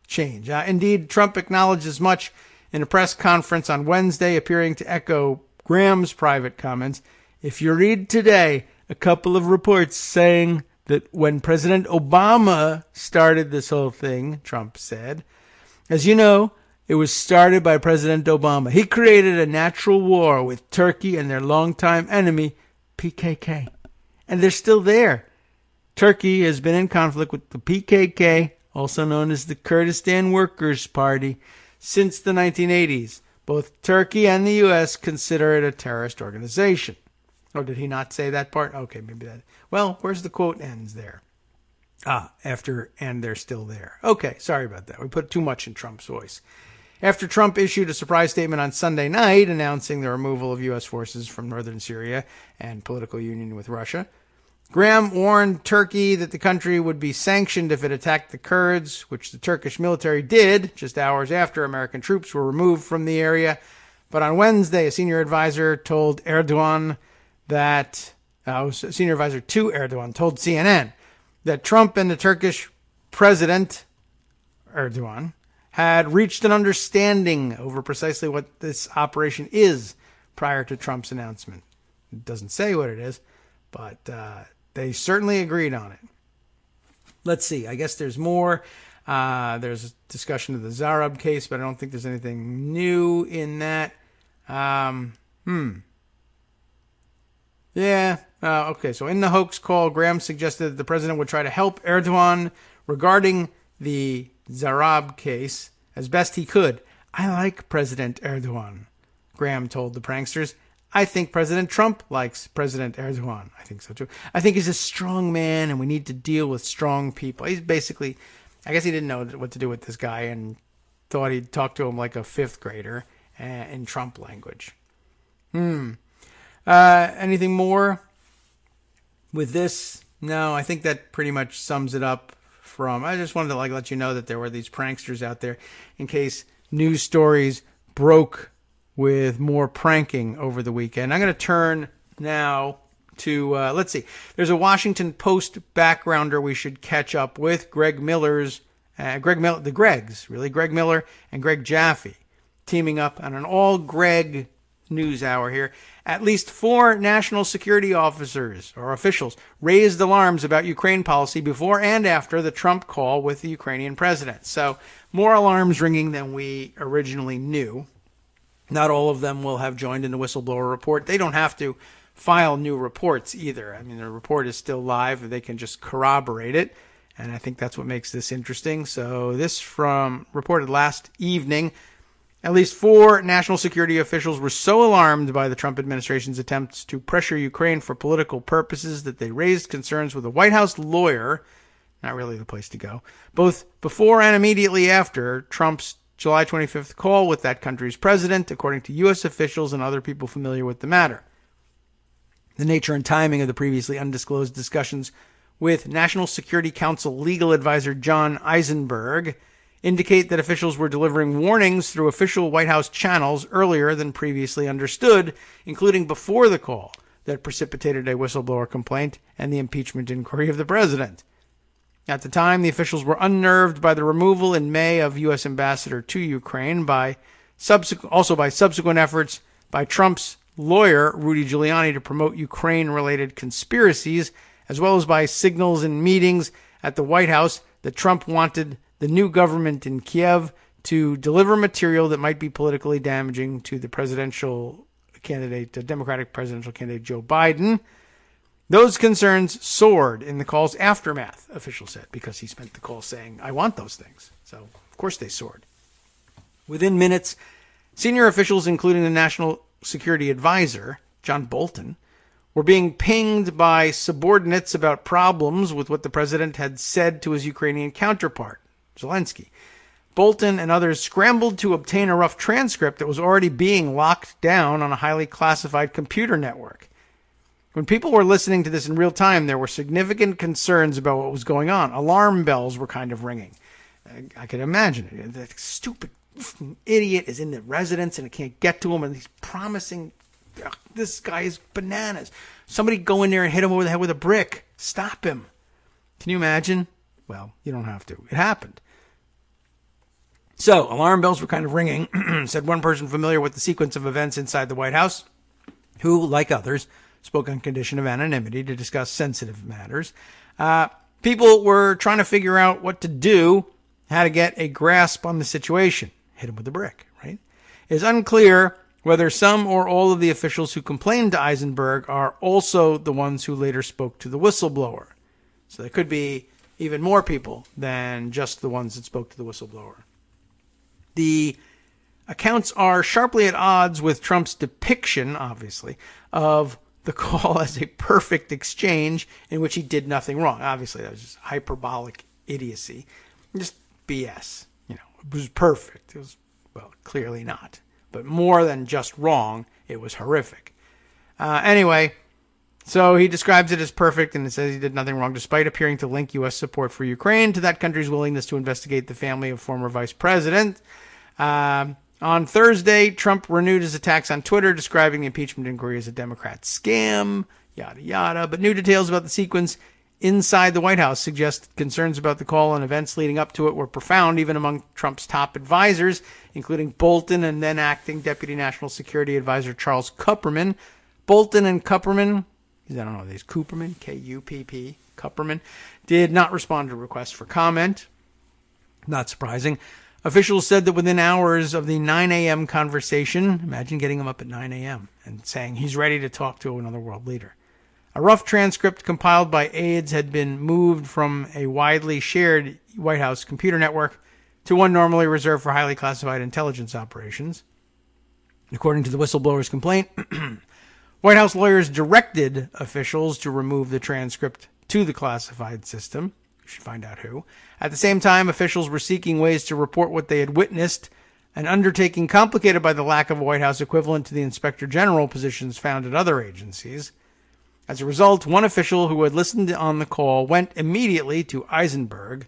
change. Indeed, Trump acknowledged as much in a press conference on Wednesday, appearing to echo Graham's private comments. If you read today, a couple of reports saying that when President Obama started this whole thing, Trump said, as you know, it was started by President Obama. He created a natural war with Turkey and their longtime enemy, PKK. And they're still there. Turkey has been in conflict with the PKK, also known as the Kurdistan Workers' Party, since the 1980s. Both Turkey and the U.S. consider it a terrorist organization. Oh, did he not say that part? Okay, maybe that. Well, where's the quote ends there? After, and they're still there. Okay, sorry about that. We put too much in Trump's voice. After Trump issued a surprise statement on Sunday night announcing the removal of U.S. forces from northern Syria and political union with Russia, Graham warned Turkey that the country would be sanctioned if it attacked the Kurds, which the Turkish military did just hours after American troops were removed from the area. But on Wednesday, a senior advisor told Erdogan that, senior advisor to Erdogan told CNN that Trump and the Turkish president, Erdogan, had reached an understanding over precisely what this operation is prior to Trump's announcement. It doesn't say what it is, but they certainly agreed on it. Let's see. I guess there's more. There's a discussion of the Zarab case, but I don't think there's anything new in that. Yeah. Okay. So in the hoax call, Graham suggested that the president would try to help Erdogan regarding the Zarab case as best he could. I like President Erdogan, Graham told the pranksters. I think President Trump likes President Erdogan. I think so too. I think he's a strong man and we need to deal with strong people. He's basically, I guess he didn't know what to do with this guy and thought he'd talk to him like a fifth grader in Trump language. Anything more with this? No, I think that pretty much sums it up. I just wanted to let you know that there were these pranksters out there in case news stories broke with more pranking over the weekend. I'm going to turn now to, let's see. There's a Washington Post backgrounder we should catch up with. Greg Miller and Greg Jaffe teaming up on an all-Greg news hour here. At least 4 national security officers or officials raised alarms about Ukraine policy before and after the Trump call with the Ukrainian president. So more alarms ringing than we originally knew. Not all of them will have joined in the whistleblower report. They don't have to file new reports either. I mean, the report is still live. They can just corroborate it. And I think that's what makes this interesting. So this reported last evening. At least 4 national security officials were so alarmed by the Trump administration's attempts to pressure Ukraine for political purposes that they raised concerns with a White House lawyer, not really the place to go, both before and immediately after Trump's July 25th call with that country's president, according to U.S. officials and other people familiar with the matter. The nature and timing of the previously undisclosed discussions with National Security Council legal advisor John Eisenberg indicate that officials were delivering warnings through official White House channels earlier than previously understood, including before the call that precipitated a whistleblower complaint and the impeachment inquiry of the president. At the time, the officials were unnerved by the removal in May of U.S. ambassador to Ukraine by subsequent efforts by Trump's lawyer, Rudy Giuliani, to promote Ukraine-related conspiracies, as well as by signals and meetings at the White House that Trump wanted the new government in Kiev to deliver material that might be politically damaging to the Democratic presidential candidate Joe Biden. Those concerns soared in the call's aftermath, officials said, because he spent the call saying, I want those things. So, of course, they soared. Within minutes, senior officials, including the National Security Advisor, John Bolton, were being pinged by subordinates about problems with what the president had said to his Ukrainian counterpart, Zelensky. Bolton and others scrambled to obtain a rough transcript that was already being locked down on a highly classified computer network. When people were listening to this in real time, there were significant concerns about what was going on. Alarm bells were kind of ringing. I could imagine it. The stupid idiot is in the residence and it can't get to him, and he's promising, this guy is bananas. Somebody go in there and hit him over the head with a brick. Stop him. Can you imagine? Well, you don't have to. It happened. So, alarm bells were kind of ringing, said one person familiar with the sequence of events inside the White House, who, like others, spoke on condition of anonymity to discuss sensitive matters. People were trying to figure out what to do, how to get a grasp on the situation. Hit him with a brick, right? It's unclear whether some or all of the officials who complained to Eisenberg are also the ones who later spoke to the whistleblower. So there could be even more people than just the ones that spoke to the whistleblower. The accounts are sharply at odds with Trump's depiction, obviously, of the call as a perfect exchange in which he did nothing wrong. Obviously, that was just hyperbolic idiocy. Just BS. It was perfect. It was, well, clearly not. But more than just wrong, it was horrific. Anyway, so he describes it as perfect, and it says he did nothing wrong, despite appearing to link U.S. support for Ukraine to that country's willingness to investigate the family of former vice president. On Thursday, Trump renewed his attacks on Twitter, describing the impeachment inquiry as a Democrat scam, yada, yada. But new details about the sequence inside the White House suggest concerns about the call and events leading up to it were profound, even among Trump's top advisors, including Bolton and then acting Deputy National Security Advisor Charles Kupperman. Bolton and Kupperman, I don't know, these Kupperman, K-U-P-P, Kupperman, did not respond to requests for comment. Not surprising. Officials said that within hours of the 9 a.m. conversation, imagine getting him up at 9 a.m. and saying he's ready to talk to another world leader. A rough transcript compiled by aides had been moved from a widely shared White House computer network to one normally reserved for highly classified intelligence operations. According to the whistleblower's complaint, White House lawyers directed officials to remove the transcript to the classified system. You should find out who. At the same time, officials were seeking ways to report what they had witnessed, an undertaking complicated by the lack of a White House equivalent to the Inspector General positions found at other agencies. As a result, one official who had listened on the call went immediately to Eisenberg.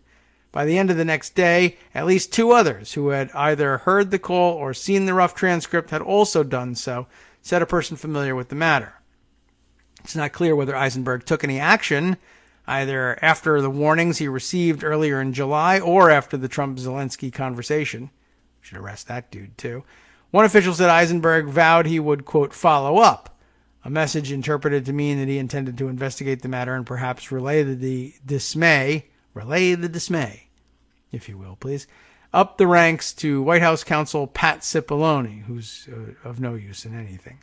By the end of the next day, at least two others who had either heard the call or seen the rough transcript had also done so, said a person familiar with the matter. It's not clear whether Eisenberg took any action, either after the warnings he received earlier in July or after the Trump-Zelensky conversation. Should arrest that dude, too. One official said Eisenberg vowed he would, quote, follow up, a message interpreted to mean that he intended to investigate the matter and perhaps relay the dismay, if you will, please, up the ranks to White House counsel Pat Cipollone, who's of no use in anything.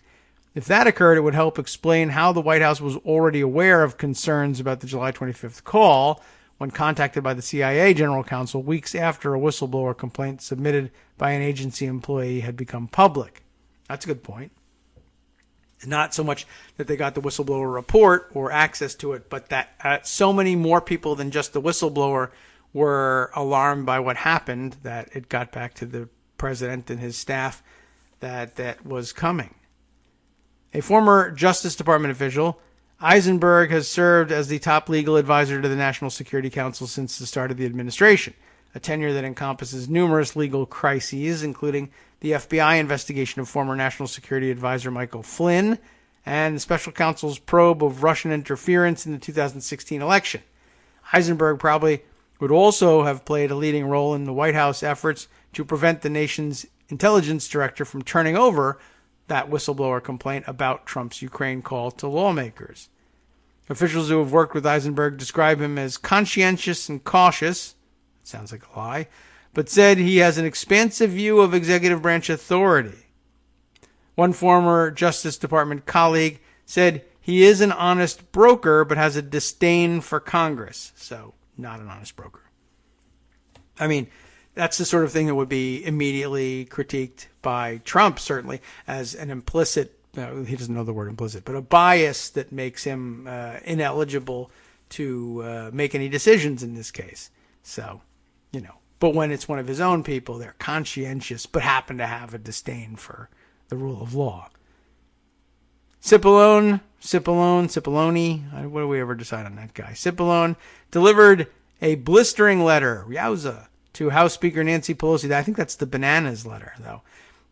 If that occurred, it would help explain how the White House was already aware of concerns about the July 25th call when contacted by the CIA general counsel weeks after a whistleblower complaint submitted by an agency employee had become public. That's a good point. It's not so much that they got the whistleblower report or access to it, but that so many more people than just the whistleblower were alarmed by what happened that it got back to the president and his staff that was coming. A former Justice Department official, Eisenberg has served as the top legal advisor to the National Security Council since the start of the administration. a tenure that encompasses numerous legal crises, including the FBI investigation of former National Security Advisor Michael Flynn and the special counsel's probe of Russian interference in the 2016 election. Eisenberg probably would also have played a leading role in the White House efforts to prevent the nation's intelligence director from turning over that whistleblower complaint about Trump's Ukraine call to lawmakers. Officials who have worked with Eisenberg describe him as conscientious and cautious, sounds like a lie, but said he has an expansive view of executive branch authority. One former Justice Department colleague said he is an honest broker but has a disdain for Congress, so not an honest broker. I mean, that's the sort of thing that would be immediately critiqued by Trump, certainly, as an implicit, he doesn't know the word implicit, but a bias that makes him ineligible to make any decisions in this case. So, but when it's one of his own people, they're conscientious, but happen to have a disdain for the rule of law. Cipollone, what do we ever decide on that guy? Cipollone delivered a blistering letter, yowza, to House Speaker Nancy Pelosi. I think that's the bananas letter, though,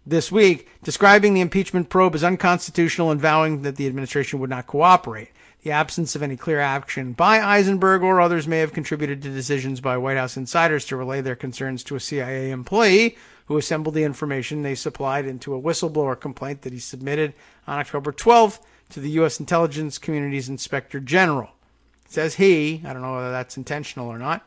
this week, describing the impeachment probe as unconstitutional and vowing that the administration would not cooperate. The absence of any clear action by Eisenberg or others may have contributed to decisions by White House insiders to relay their concerns to a CIA employee who assembled the information they supplied into a whistleblower complaint that he submitted on October 12th to the U.S. Intelligence Community's Inspector General. It says he, I don't know whether that's intentional or not.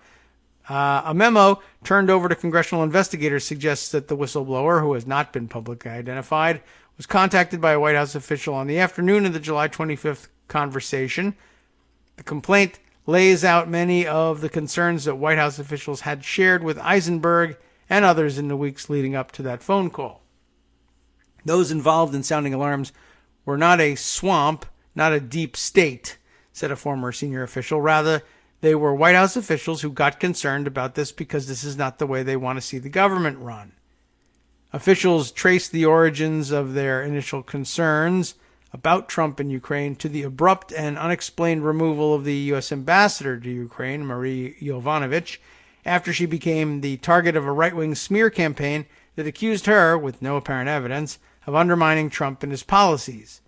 A memo turned over to congressional investigators suggests that the whistleblower, who has not been publicly identified, was contacted by a White House official on the afternoon of the July 25th conversation. The complaint lays out many of the concerns that White House officials had shared with Eisenberg and others in the weeks leading up to that phone call. Those involved in sounding alarms were not a swamp, not a deep state, said a former senior official. Rather, they were White House officials who got concerned about this because this is not the way they want to see the government run. Officials traced the origins of their initial concerns about Trump and Ukraine to the abrupt and unexplained removal of the U.S. ambassador to Ukraine, Marie Yovanovitch, after she became the target of a right-wing smear campaign that accused her, with no apparent evidence, of undermining Trump and his policies.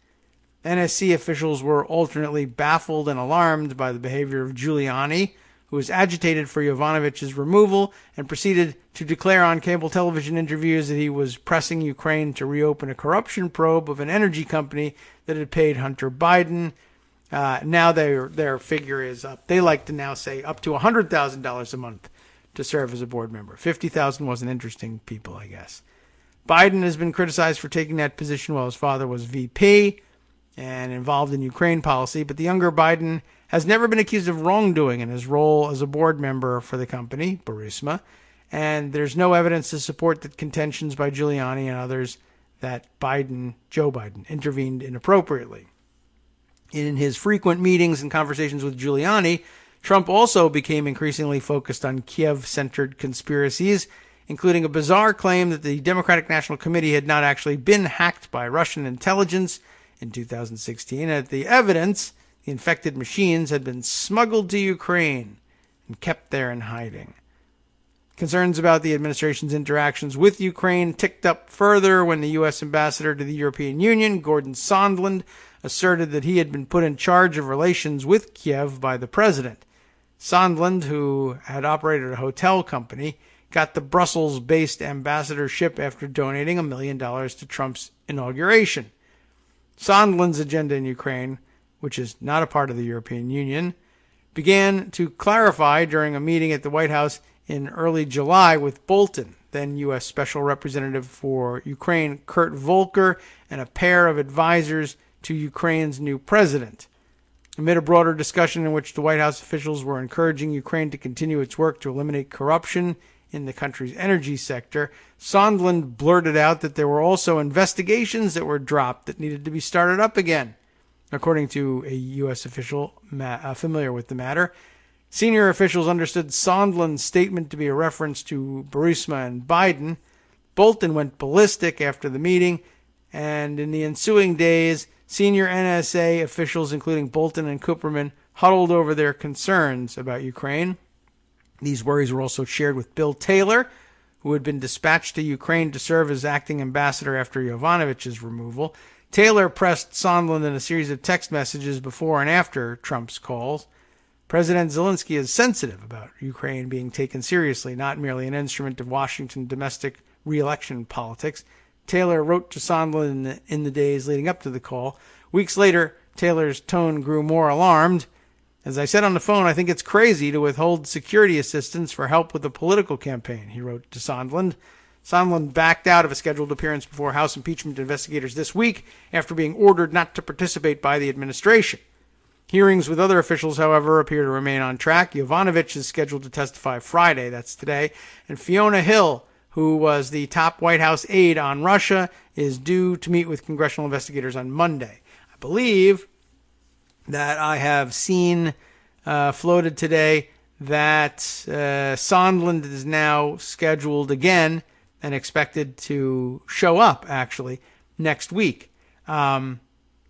NSC officials were alternately baffled and alarmed by the behavior of Giuliani, who was agitated for Yovanovitch's removal and proceeded to declare on cable television interviews that he was pressing Ukraine to reopen a corruption probe of an energy company that had paid Hunter Biden. Now their figure is up. They like to now say up to $100,000 a month to serve as a board member. $50,000 wasn't interesting, people, I guess. Biden has been criticized for taking that position while his father was VP and involved in Ukraine policy, but the younger Biden has never been accused of wrongdoing in his role as a board member for the company, Burisma, and there's no evidence to support the contentions by Giuliani and others that Joe Biden, intervened inappropriately. In his frequent meetings and conversations with Giuliani, Trump also became increasingly focused on Kiev-centered conspiracies, including a bizarre claim that the Democratic National Committee had not actually been hacked by Russian intelligence in 2016, and that the evidence, the infected machines, had been smuggled to Ukraine and kept there in hiding. Concerns about the administration's interactions with Ukraine ticked up further when the U.S. ambassador to the European Union, Gordon Sondland, asserted that he had been put in charge of relations with Kiev by the president. Sondland, who had operated a hotel company, got the Brussels-based ambassadorship after donating $1 million to Trump's inauguration. Sondland's agenda in Ukraine, which is not a part of the European Union, began to clarify during a meeting at the White House in early July with Bolton, then U.S. Special Representative for Ukraine Kurt Volker, and a pair of advisors to Ukraine's new president. Amid a broader discussion in which the White House officials were encouraging Ukraine to continue its work to eliminate corruption in the country's energy sector, Sondland blurted out that there were also investigations that were dropped that needed to be started up again. According to a U.S. official familiar with the matter, senior officials understood Sondland's statement to be a reference to Burisma and Biden. Bolton went ballistic after the meeting, and in the ensuing days, senior NSA officials, including Bolton and Kupperman, huddled over their concerns about Ukraine. These worries were also shared with Bill Taylor, who had been dispatched to Ukraine to serve as acting ambassador after Yovanovitch's removal. Taylor pressed Sondland in a series of text messages before and after Trump's calls. President Zelensky is sensitive about Ukraine being taken seriously, not merely an instrument of Washington domestic re-election politics. Taylor wrote to Sondland in the days leading up to the call. Weeks later, Taylor's tone grew more alarmed. As I said on the phone, I think it's crazy to withhold security assistance for help with the political campaign, he wrote to Sondland. Sondland backed out of a scheduled appearance before House impeachment investigators this week after being ordered not to participate by the administration. Hearings with other officials, however, appear to remain on track. Yovanovitch is scheduled to testify Friday, that's today, and Fiona Hill, who was the top White House aide on Russia, is due to meet with congressional investigators on Monday. I believe that I have seen floated today that Sondland is now scheduled again and expected to show up, actually, next week.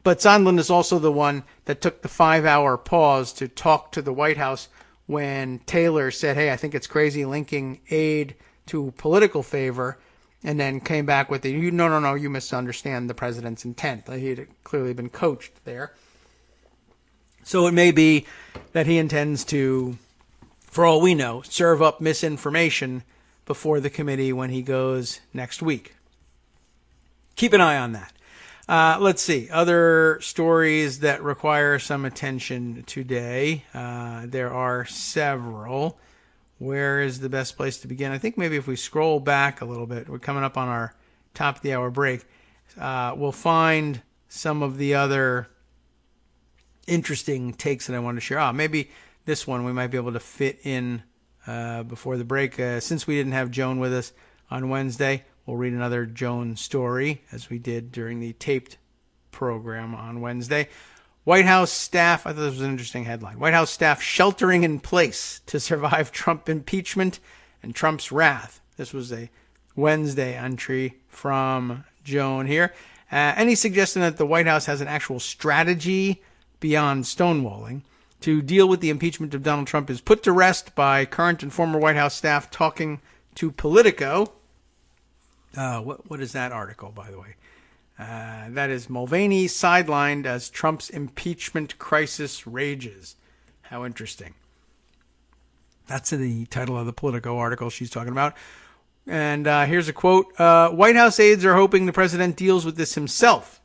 But Sondland is also the one that took the 5-hour pause to talk to the White House when Taylor said, hey, I think it's crazy linking aid to political favor, and then came back with no, you misunderstand the president's intent. He had clearly been coached there. So it may be that he intends to, for all we know, serve up misinformation before the committee when he goes next week. Keep an eye on that. Let's see. Other stories that require some attention today. There are several. Where is the best place to begin? I think maybe if we scroll back a little bit, we're coming up on our top of the hour break, we'll find some of the other interesting takes that I wanted to share. Maybe this one we might be able to fit in before the break. Since we didn't have Joan with us on Wednesday, we'll read another Joan story, as we did during the taped program on Wednesday. White House staff, I thought this was an interesting headline. White House staff sheltering in place to survive Trump impeachment and Trump's wrath. This was a Wednesday entry from Joan here. Any suggestion that the White House has an actual strategy beyond stonewalling to deal with the impeachment of Donald Trump is put to rest by current and former White House staff talking to Politico. What is that article, by the way? That is Mulvaney sidelined as Trump's impeachment crisis rages. How interesting. That's the title of the Politico article she's talking about. And here's a quote. White House aides are hoping the president deals with this himself.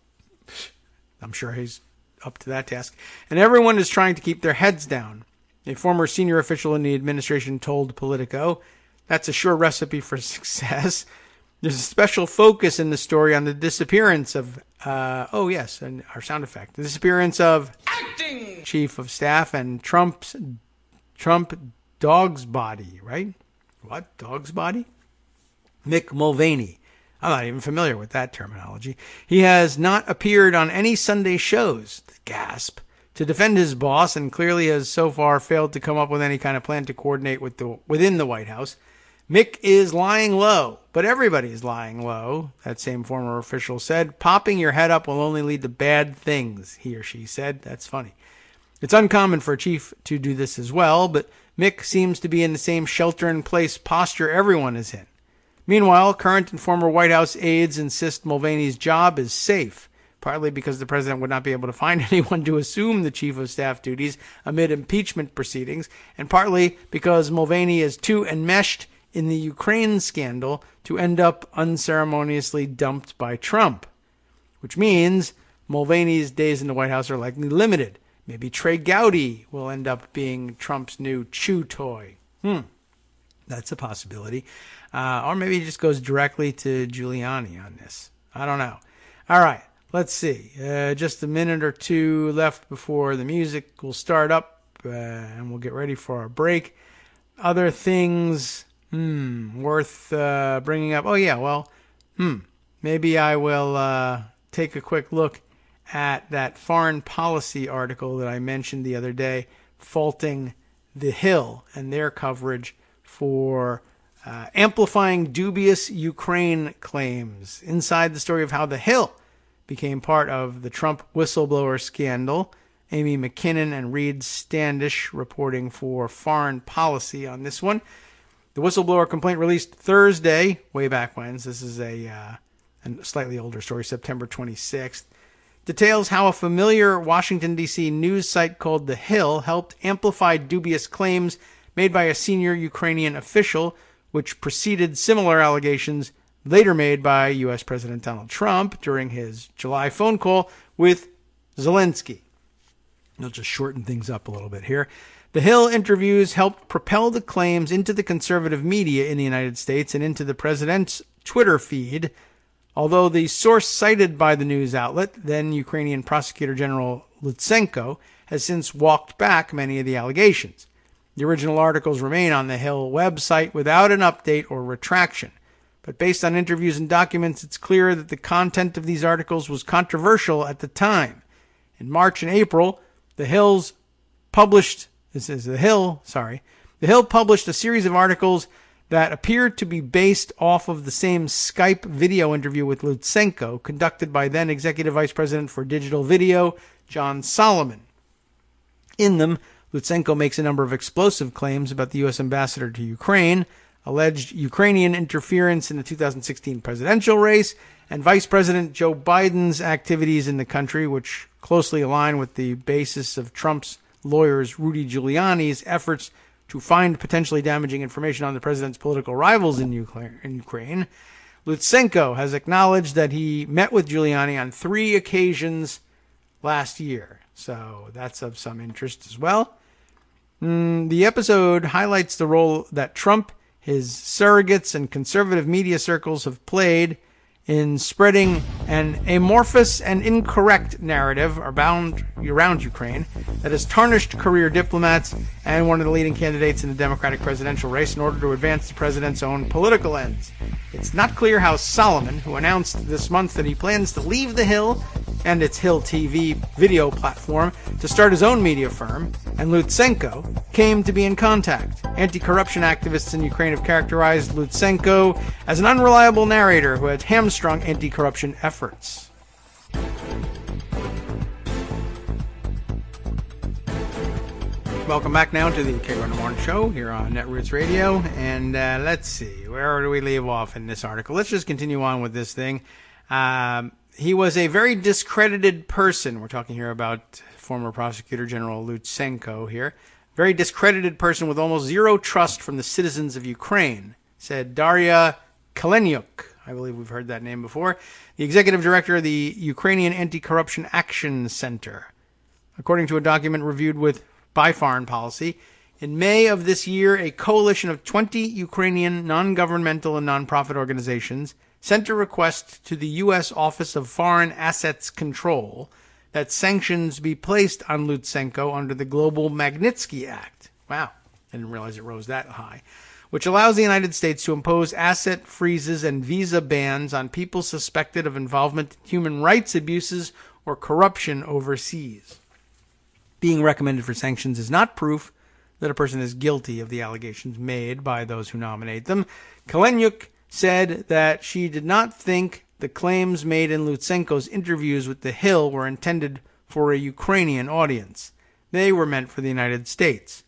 I'm sure he's up to that task. And everyone is trying to keep their heads down. A former senior official in the administration told Politico, that's a sure recipe for success. There's a special focus in the story on the disappearance of, and our sound effect. The disappearance of acting chief of staff and Trump dog's body, right? What? Dog's body? Mick Mulvaney. I'm not even familiar with that terminology. He has not appeared on any Sunday shows, gasp, to defend his boss, and clearly has so far failed to come up with any kind of plan to coordinate within the White House. Mick is lying low, but everybody is lying low, that same former official said. Popping your head up will only lead to bad things, he or she said. That's funny. It's uncommon for a chief to do this as well, but Mick seems to be in the same shelter-in-place posture everyone is in. Meanwhile, current and former White House aides insist Mulvaney's job is safe, partly because the president would not be able to find anyone to assume the chief of staff duties amid impeachment proceedings, and partly because Mulvaney is too enmeshed in the Ukraine scandal to end up unceremoniously dumped by Trump, which means Mulvaney's days in the White House are likely limited. Maybe Trey Gowdy will end up being Trump's new chew toy. That's a possibility. Or maybe he just goes directly to Giuliani on this. I don't know. All right, let's see. Just a minute or two left before the music will start up, and we'll get ready for our break. Other things worth bringing up. Oh, yeah, well, maybe I will take a quick look at that foreign policy article that I mentioned the other day, faulting The Hill and their coverage for amplifying dubious Ukraine claims. Inside the story of how The Hill became part of the Trump whistleblower scandal Amy McKinnon and Reed Standish reporting for Foreign Policy on this one. The whistleblower complaint released Thursday, way back when. This is a slightly older story, September 26th. Details how a familiar Washington, D.C. news site called The Hill helped amplify dubious claims made by a senior Ukrainian official, which preceded similar allegations later made by U.S. President Donald Trump during his July phone call with Zelensky. I'll just shorten things up a little bit here. The Hill interviews helped propel the claims into the conservative media in the United States and into the president's Twitter feed, although the source cited by the news outlet, then Ukrainian Prosecutor General Lutsenko, has since walked back many of the allegations. The original articles remain on the Hill website without an update or retraction. But based on interviews and documents, it's clear that the content of these articles was controversial at the time. In March and April, The Hill published a series of articles that appeared to be based off of the same Skype video interview with Lutsenko conducted by then Executive Vice President for Digital Video, John Solomon. In them, Lutsenko makes a number of explosive claims about the U.S. ambassador to Ukraine, alleged Ukrainian interference in the 2016 presidential race, and Vice President Joe Biden's activities in the country, which closely align with the basis of Trump's lawyers Rudy Giuliani's efforts to find potentially damaging information on the president's political rivals in Ukraine. Lutsenko has acknowledged that he met with Giuliani on 3 occasions last year, so that's of some interest as well. The episode highlights the role that Trump, his surrogates, and conservative media circles have played in spreading an amorphous and incorrect narrative around Ukraine that has tarnished career diplomats and one of the leading candidates in the Democratic presidential race in order to advance the president's own political ends. It's not clear how Solomon, who announced this month that he plans to leave The Hill and its Hill TV video platform to start his own media firm, and Lutsenko came to be in contact. Anti-corruption activists in Ukraine have characterized Lutsenko as an unreliable narrator who has hamstrung anti-corruption efforts. Welcome back now to the Kagro in the Morning Show here on Netroots Radio. And let's see, where do we leave off in this article? Let's just continue on with this thing. He was a very discredited person. We're talking here about former Prosecutor General Lutsenko here. Very discredited person with almost zero trust from the citizens of Ukraine, said Daria Kalenyuk. I believe we've heard that name before. The executive director of the Ukrainian Anti-Corruption Action Center. According to a document reviewed by Foreign Policy, in May of this year, a coalition of 20 Ukrainian non-governmental and non-profit organizations sent a request to the U.S. Office of Foreign Assets Control that sanctions be placed on Lutsenko under the Global Magnitsky Act. Wow, I didn't realize it rose that high. Which allows the United States to impose asset freezes and visa bans on people suspected of involvement in human rights abuses or corruption overseas. Being recommended for sanctions is not proof that a person is guilty of the allegations made by those who nominate them. Kalenyuk said that she did not think the claims made in Lutsenko's interviews with The Hill were intended for a Ukrainian audience. They were meant for the United States.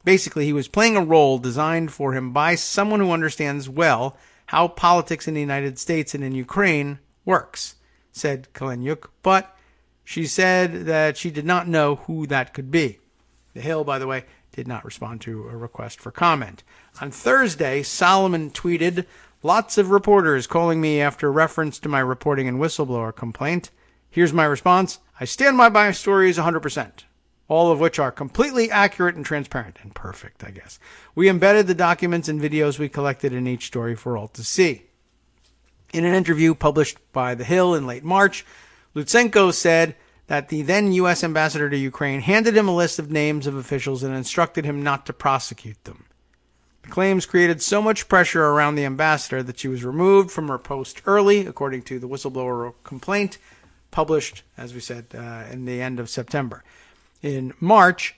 Basically, he was playing a role designed for him by someone who understands well how politics in the United States and in Ukraine works, said Kalenyuk, but she said that she did not know who that could be. The Hill, by the way, did not respond to a request for comment. On Thursday, Solomon tweeted, "Lots of reporters calling me after reference to my reporting and whistleblower complaint. Here's my response. I stand by my stories 100%, all of which are completely accurate and transparent." And perfect, I guess. We embedded the documents and videos we collected in each story for all to see. In an interview published by The Hill in late March, Lutsenko said that the then U.S. ambassador to Ukraine handed him a list of names of officials and instructed him not to prosecute them. The claims created so much pressure around the ambassador that she was removed from her post early, according to the whistleblower complaint, published, as we said, in the end of September. In March,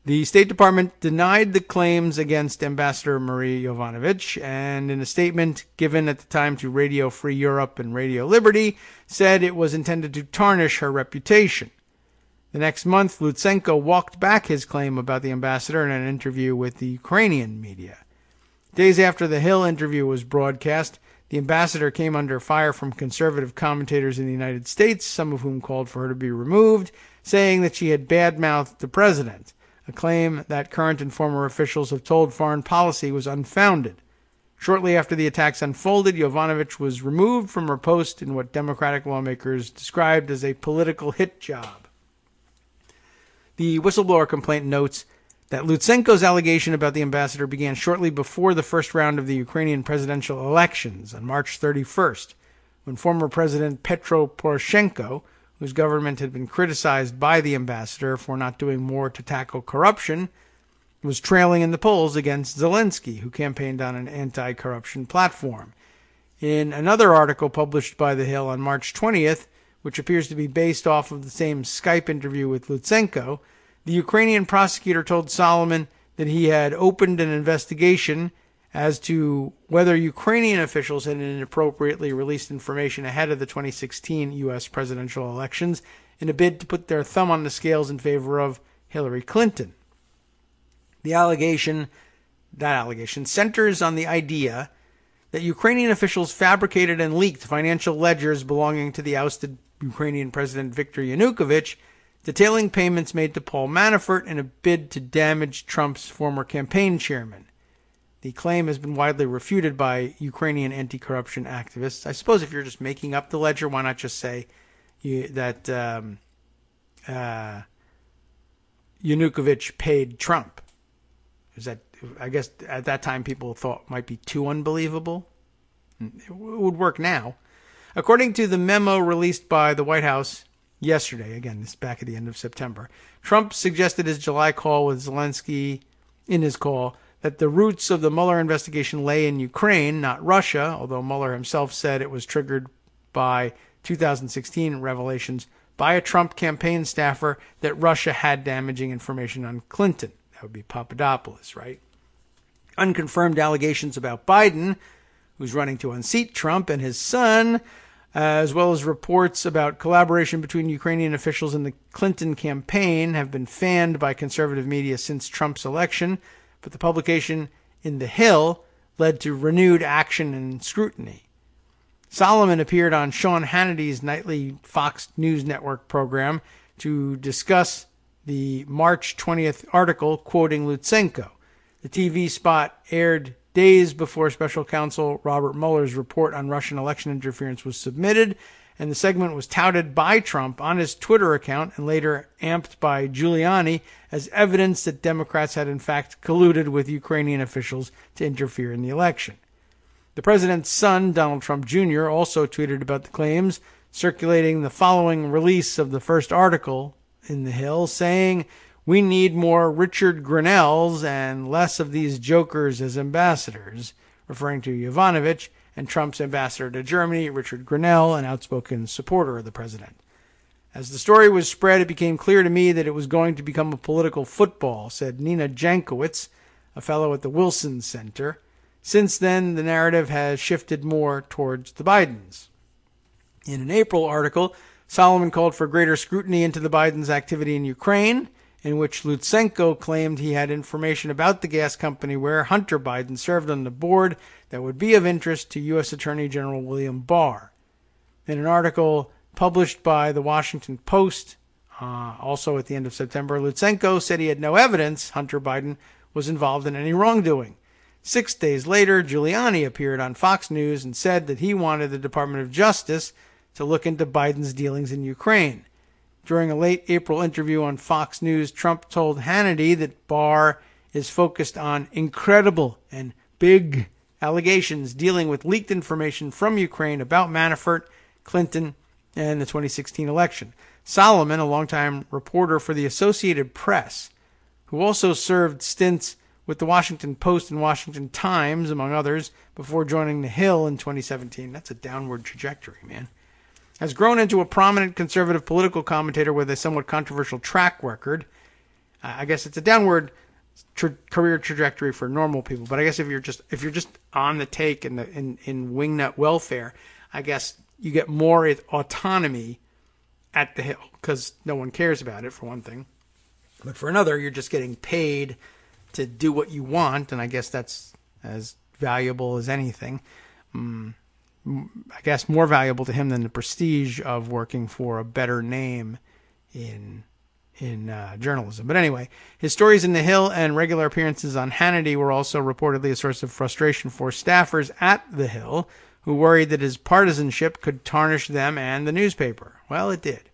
the State Department denied the claims against Ambassador Marie Yovanovitch, and in a statement given at the time to Radio Free Europe and Radio Liberty, said it was intended to tarnish her reputation. The next month, Lutsenko walked back his claim about the ambassador in an interview with the Ukrainian media. Days after the Hill interview was broadcast, the ambassador came under fire from conservative commentators in the United States, some of whom called for her to be removed, saying that she had badmouthed the president, a claim that current and former officials have told Foreign Policy was unfounded. Shortly after the attacks unfolded, Yovanovitch was removed from her post in what Democratic lawmakers described as a political hit job. The whistleblower complaint notes that Lutsenko's allegation about the ambassador began shortly before the first round of the Ukrainian presidential elections on March 31st, when former President Petro Poroshenko, whose government had been criticized by the ambassador for not doing more to tackle corruption, was trailing in the polls against Zelensky, who campaigned on an anti-corruption platform. In another article published by The Hill on March 20th, which appears to be based off of the same Skype interview with Lutsenko, the Ukrainian prosecutor told Solomon that he had opened an investigation as to whether Ukrainian officials had inappropriately released information ahead of the 2016 U.S. presidential elections in a bid to put their thumb on the scales in favor of Hillary Clinton. The allegation centers on the idea that Ukrainian officials fabricated and leaked financial ledgers belonging to the ousted Ukrainian President Viktor Yanukovych, detailing payments made to Paul Manafort in a bid to damage Trump's former campaign chairman. The claim has been widely refuted by Ukrainian anti-corruption activists. I suppose if you're just making up the ledger, why not just say that Yanukovych paid Trump? I guess at that time people thought might be too unbelievable. It would work now. According to the memo released by the White House yesterday, again, this is back at the end of September, Trump suggested his July call with Zelensky in his call that the roots of the Mueller investigation lay in Ukraine, not Russia, although Mueller himself said it was triggered by 2016 revelations by a Trump campaign staffer that Russia had damaging information on Clinton. That would be Papadopoulos, right? Unconfirmed allegations about Biden, who's running to unseat Trump, and his son, as well as reports about collaboration between Ukrainian officials and the Clinton campaign, have been fanned by conservative media since Trump's election, but the publication in The Hill led to renewed action and scrutiny. Solomon appeared on Sean Hannity's nightly Fox News Network program to discuss the March 20th article quoting Lutsenko. The TV spot aired days before Special Counsel Robert Mueller's report on Russian election interference was submitted, and the segment was touted by Trump on his Twitter account and later amped by Giuliani as evidence that Democrats had in fact colluded with Ukrainian officials to interfere in the election. The president's son, Donald Trump Jr., also tweeted about the claims, circulating the following release of the first article in The Hill, saying, "We need more Richard Grenells and less of these jokers as ambassadors," referring to Yovanovitch and Trump's ambassador to Germany, Richard Grenell, an outspoken supporter of the president. As the story was spread, it became clear to me that it was going to become a political football, said Nina Jankowicz, a fellow at the Wilson Center. Since then, the narrative has shifted more towards the Bidens. In an April article, Solomon called for greater scrutiny into the Bidens' activity in Ukraine, in which Lutsenko claimed he had information about the gas company where Hunter Biden served on the board that would be of interest to U.S. Attorney General William Barr. In an article published by the Washington Post, also at the end of September, Lutsenko said he had no evidence Hunter Biden was involved in any wrongdoing. 6 days later, Giuliani appeared on Fox News and said that he wanted the Department of Justice to look into Biden's dealings in Ukraine. During a late April interview on Fox News, Trump told Hannity that Barr is focused on incredible and big allegations dealing with leaked information from Ukraine about Manafort, Clinton, and the 2016 election. Solomon, a longtime reporter for the Associated Press, who also served stints with the Washington Post and Washington Times, among others, before joining The Hill in 2017. That's a downward trajectory, man. Has grown into a prominent conservative political commentator with a somewhat controversial track record. I guess it's a downward career trajectory for normal people, but I guess if you're just on the take in wingnut welfare, I guess you get more autonomy at the Hill, because no one cares about it, for one thing. But for another, you're just getting paid to do what you want, and I guess that's as valuable as anything. I guess more valuable to him than the prestige of working for a better name in journalism. But anyway, his stories in The Hill and regular appearances on Hannity were also reportedly a source of frustration for staffers at The Hill, who worried that his partisanship could tarnish them and the newspaper. Well, it did.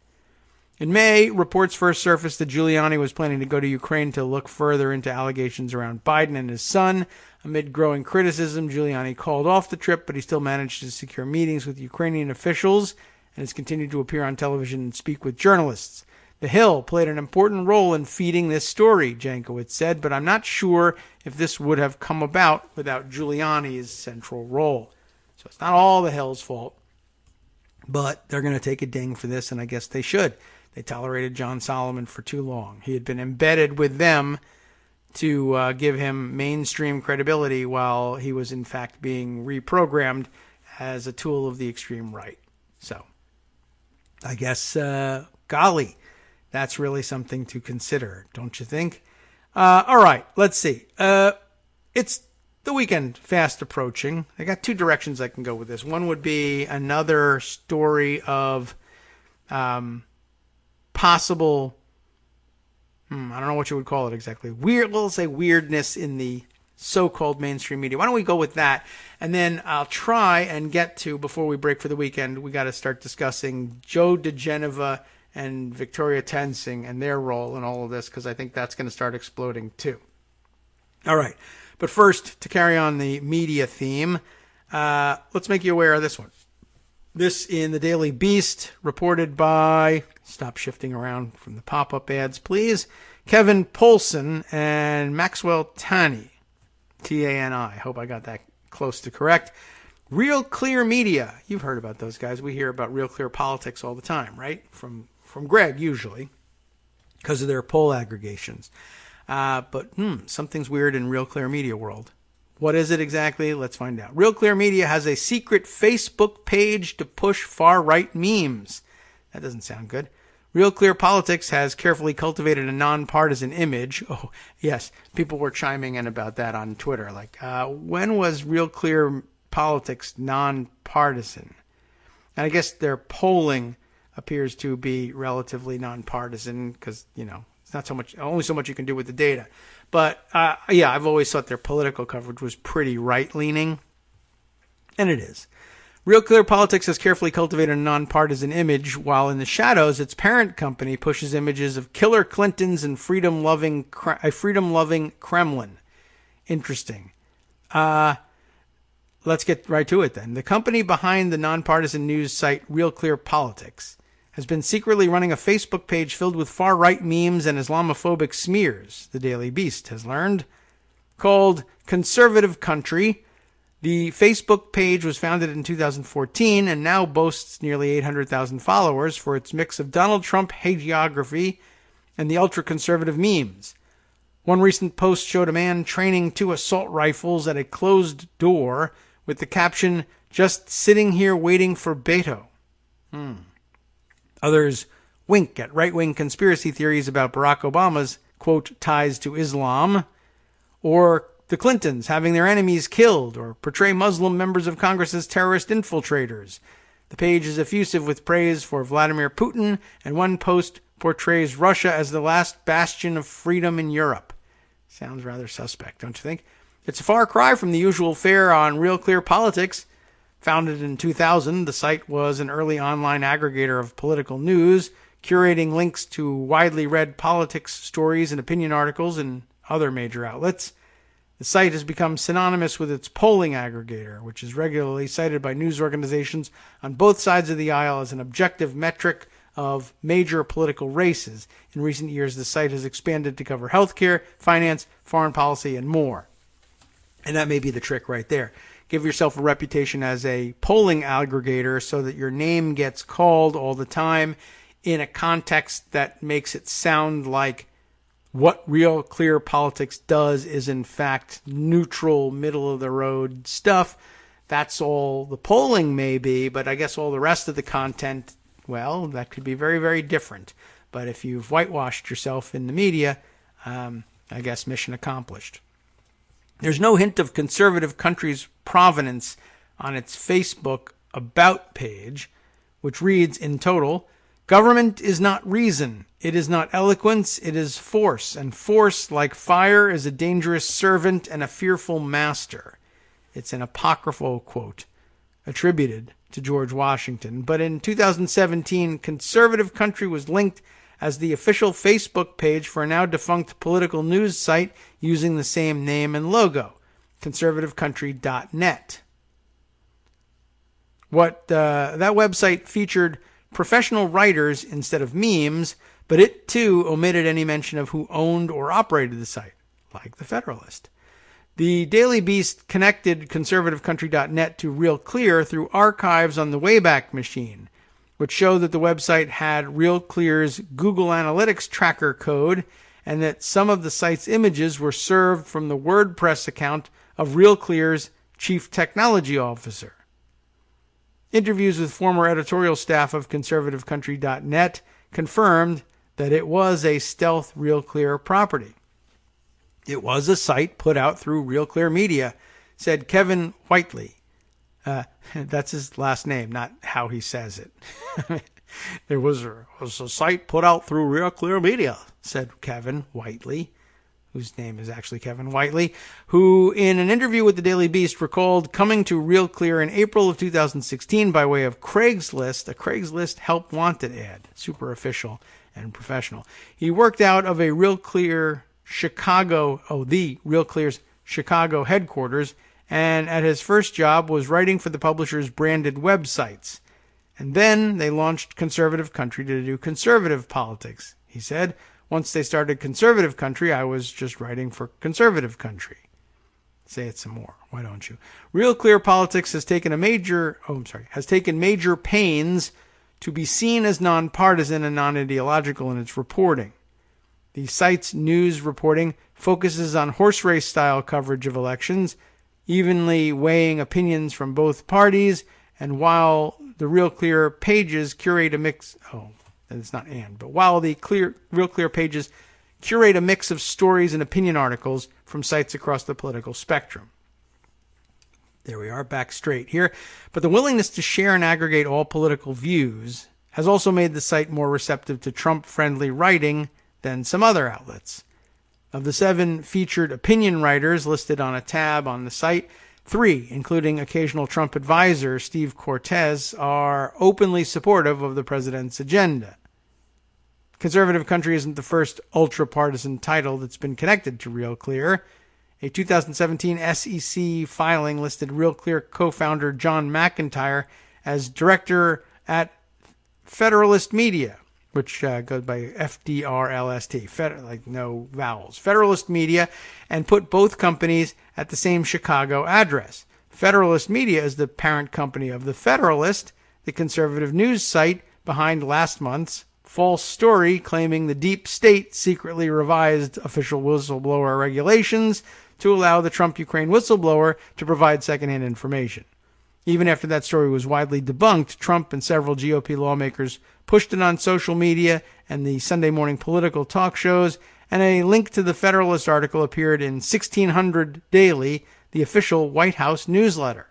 In May, reports first surfaced that Giuliani was planning to go to Ukraine to look further into allegations around Biden and his son. Amid growing criticism, Giuliani called off the trip, but he still managed to secure meetings with Ukrainian officials and has continued to appear on television and speak with journalists. The Hill played an important role in feeding this story, Jankowicz said, but I'm not sure if this would have come about without Giuliani's central role. So it's not all the Hill's fault, but they're going to take a ding for this, and I guess they should. They tolerated John Solomon for too long. He had been embedded with them to give him mainstream credibility while he was in fact being reprogrammed as a tool of the extreme right. So I guess, golly, that's really something to consider, don't you think? All right, let's see. It's the weekend fast approaching. I got two directions I can go with this. One would be another story of possible, I don't know what you would call it exactly. We'll say weirdness in the so-called mainstream media. Why don't we go with that? And then I'll try and get to, before we break for the weekend, we got to start discussing Joe DeGeneva and Victoria Tensing and their role in all of this, because I think that's going to start exploding too. All right. But first, to carry on the media theme, let's make you aware of this one. This in the Daily Beast, reported by, stop shifting around from the pop-up ads, please, Kevin Poulsen and Maxwell Tani, T-A-N-I. Hope I got that close to correct. Real Clear Media. You've heard about those guys. We hear about Real Clear Politics all the time, right? From Greg, usually, because of their poll aggregations. But something's weird in Real Clear Media world. What is it exactly? Let's find out. Real Clear Media has a secret Facebook page to push far-right memes. That doesn't sound good. Real Clear Politics has carefully cultivated a nonpartisan image. Oh, yes, people were chiming in about that on Twitter. Like, when was Real Clear Politics nonpartisan? And I guess their polling appears to be relatively nonpartisan because, it's not so much, only so much you can do with the data. But, yeah, I've always thought their political coverage was pretty right-leaning, and it is. Real Clear Politics has carefully cultivated a nonpartisan image, while in the shadows, its parent company pushes images of killer Clintons and freedom-loving Kremlin. Interesting. Let's get right to it then. The company behind the nonpartisan news site Real Clear Politics has been secretly running a Facebook page filled with far-right memes and Islamophobic smears, the Daily Beast has learned. Called Conservative Country, the Facebook page was founded in 2014 and now boasts nearly 800,000 followers for its mix of Donald Trump hagiography and the ultra-conservative memes. One recent post showed a man training 2 assault rifles at a closed door with the caption, "Just sitting here waiting for Beto." Others wink at right-wing conspiracy theories about Barack Obama's, quote, ties to Islam, or the Clintons having their enemies killed, or portray Muslim members of Congress as terrorist infiltrators. The page is effusive with praise for Vladimir Putin, and one post portrays Russia as the last bastion of freedom in Europe. Sounds rather suspect, don't you think? It's a far cry from the usual fare on Real Clear Politics. Founded in 2000, the site was an early online aggregator of political news, curating links to widely read politics stories and opinion articles in other major outlets. The site has become synonymous with its polling aggregator, which is regularly cited by news organizations on both sides of the aisle as an objective metric of major political races. In recent years, the site has expanded to cover healthcare, finance, foreign policy, and more. And that may be the trick right there. Give yourself a reputation as a polling aggregator so that your name gets called all the time in a context that makes it sound like what Real Clear Politics does is in fact neutral, middle-of-the-road stuff. That's all the polling may be, but I guess all the rest of the content, well, that could be very, very different. But if you've whitewashed yourself in the media, I guess mission accomplished. There's no hint of conservative country's provenance on its Facebook About page, which reads in total, "Government is not reason. It is not eloquence. It is force. And force, like fire, is a dangerous servant and a fearful master." It's an apocryphal quote attributed to George Washington. But in 2017, Conservative Country was linked as the official Facebook page for a now defunct political news site using the same name and logo, conservativecountry.net. That website featured professional writers instead of memes, but it too omitted any mention of who owned or operated the site, like the Federalist. The Daily Beast connected conservativecountry.net to Real Clear through archives on the Wayback Machine, which showed that the website had Real Clear's Google Analytics tracker code and that some of the site's images were served from the WordPress account of Real Clear's chief technology officer. Interviews with former editorial staff of conservativecountry.net confirmed that it was a stealth Real Clear property. It was a site put out through Real Clear Media, said Kevin Whiteley. That's his last name, not how he says it. There was a site put out through Real Clear Media, said Kevin Whiteley, whose name is actually Kevin Whiteley, who in an interview with the Daily Beast recalled coming to Real Clear in April of 2016 by way of Craigslist, a Craigslist help wanted ad, super official and professional. He worked out of a Real Clear the Real Clear's Chicago headquarters, and at his first job was writing for the publisher's branded websites. And then they launched Conservative Country to do conservative politics. He said, once they started Conservative Country, I was just writing for Conservative Country. Say it some more, why don't you? Real Clear Politics has taken major pains to be seen as nonpartisan and non-ideological in its reporting. The site's news reporting focuses on horse race style coverage of elections, evenly weighing opinions from both parties, and while the Real Clear pages curate a mix while the Real Clear pages curate a mix of stories and opinion articles from sites across the political spectrum. There we are, back straight here. But the willingness to share and aggregate all political views has also made the site more receptive to Trump-friendly writing than some other outlets. Of the 7 featured opinion writers listed on a tab on the site, 3, including occasional Trump advisor Steve Cortez, are openly supportive of the president's agenda. Conservative Country isn't the first ultra-partisan title that's been connected to Real Clear. A 2017 SEC filing listed Real Clear co-founder John McIntyre as director at Federalist Media, which goes by FDRLST, like no vowels, Federalist Media, and put both companies at the same Chicago address. Federalist Media is the parent company of The Federalist, the conservative news site behind last month's false story claiming the deep state secretly revised official whistleblower regulations to allow the Trump-Ukraine whistleblower to provide secondhand information. Even after that story was widely debunked, Trump and several GOP lawmakers pushed it on social media and the Sunday morning political talk shows, and a link to the Federalist article appeared in 1600 Daily, the official White House newsletter.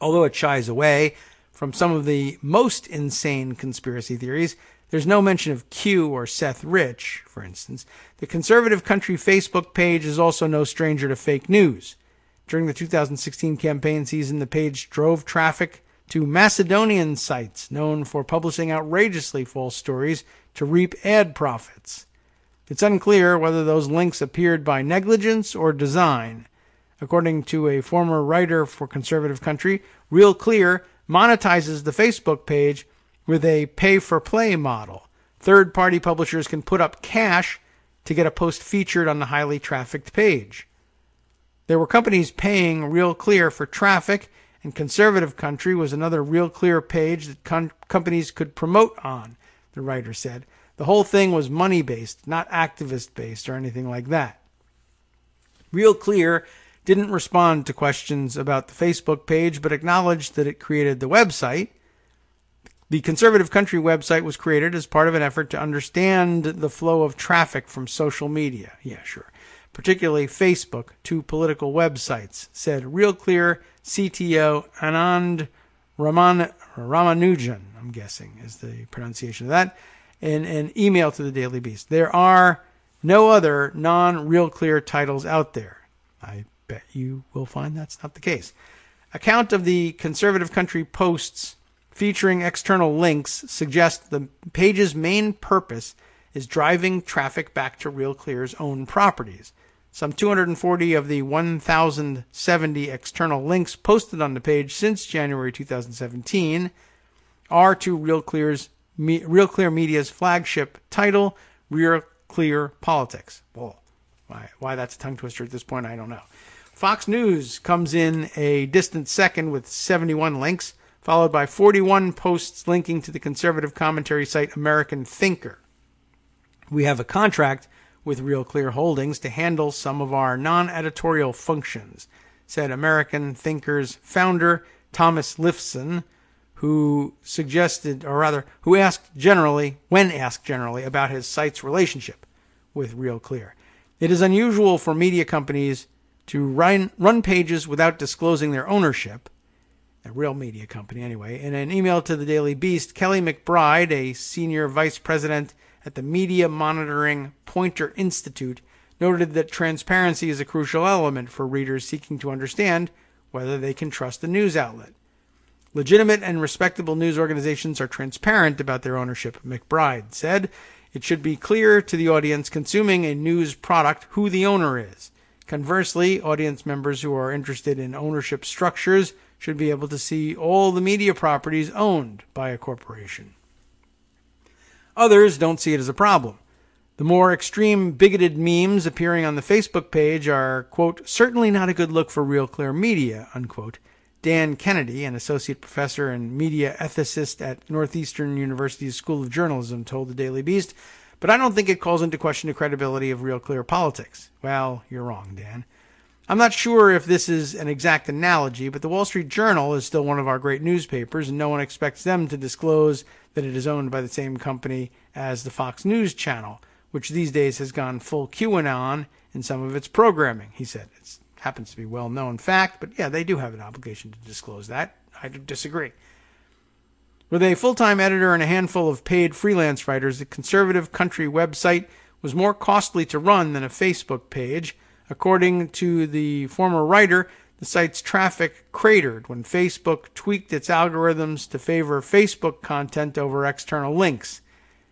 Although it shies away from some of the most insane conspiracy theories, there's no mention of Q or Seth Rich, for instance. The Conservative Country Facebook page is also no stranger to fake news. During the 2016 campaign season, the page drove traffic to Macedonian sites known for publishing outrageously false stories to reap ad profits. It's unclear whether those links appeared by negligence or design. According to a former writer for Conservative Country, Real Clear monetizes the Facebook page with a pay-for-play model. Third-party publishers can put up cash to get a post featured on the highly trafficked page. There were companies paying Real Clear for traffic, and Conservative Country was another Real Clear page that companies could promote on, the writer said. The whole thing was money-based, not activist-based or anything like that. Real Clear didn't respond to questions about the Facebook page, but acknowledged that it created the website. The Conservative Country website was created as part of an effort to understand the flow of traffic from social media. Yeah, sure. Particularly Facebook to political websites, said Real Clear CTO Anand Ramanujan, I'm guessing is the pronunciation of that, in an email to the Daily Beast. There are no other non-Real Clear titles out there. I bet you will find that's not the case. Account of the Conservative Country posts featuring external links suggest the page's main purpose is driving traffic back to Real Clear's own properties. Some 240 of the 1,070 external links posted on the page since January 2017 are to Real Clear Media's flagship title, Real Clear Politics. Well, why that's a tongue twister at this point, I don't know. Fox News comes in a distant second with 71 links, followed by 41 posts linking to the conservative commentary site American Thinker. We have a contract with Real Clear Holdings to handle some of our non-editorial functions, said American Thinker's founder Thomas Lifson, who asked generally about his site's relationship with Real Clear. It is unusual for media companies to run pages without disclosing their ownership, a real media company anyway. In an email to the Daily Beast, Kelly McBride, a senior vice president at the Media Monitoring Poynter Institute, noted that transparency is a crucial element for readers seeking to understand whether they can trust a news outlet. Legitimate and respectable news organizations are transparent about their ownership, McBride said. It should be clear to the audience consuming a news product who the owner is. Conversely, audience members who are interested in ownership structures should be able to see all the media properties owned by a corporation. Others don't see it as a problem. The more extreme bigoted memes appearing on the Facebook page are, quote, certainly not a good look for Real Clear Media, unquote. Dan Kennedy, an associate professor and media ethicist at Northeastern University's School of Journalism, told the Daily Beast, but I don't think it calls into question the credibility of Real Clear Politics. Well, you're wrong, Dan. I'm not sure if this is an exact analogy, but the Wall Street Journal is still one of our great newspapers, and no one expects them to disclose that it is owned by the same company as the Fox News channel, which these days has gone full QAnon in some of its programming, he said. It happens to be a well-known fact, but yeah, they do have an obligation to disclose that. I disagree. With a full-time editor and a handful of paid freelance writers, the Conservative Country website was more costly to run than a Facebook page. According to the former writer, the site's traffic cratered when Facebook tweaked its algorithms to favor Facebook content over external links.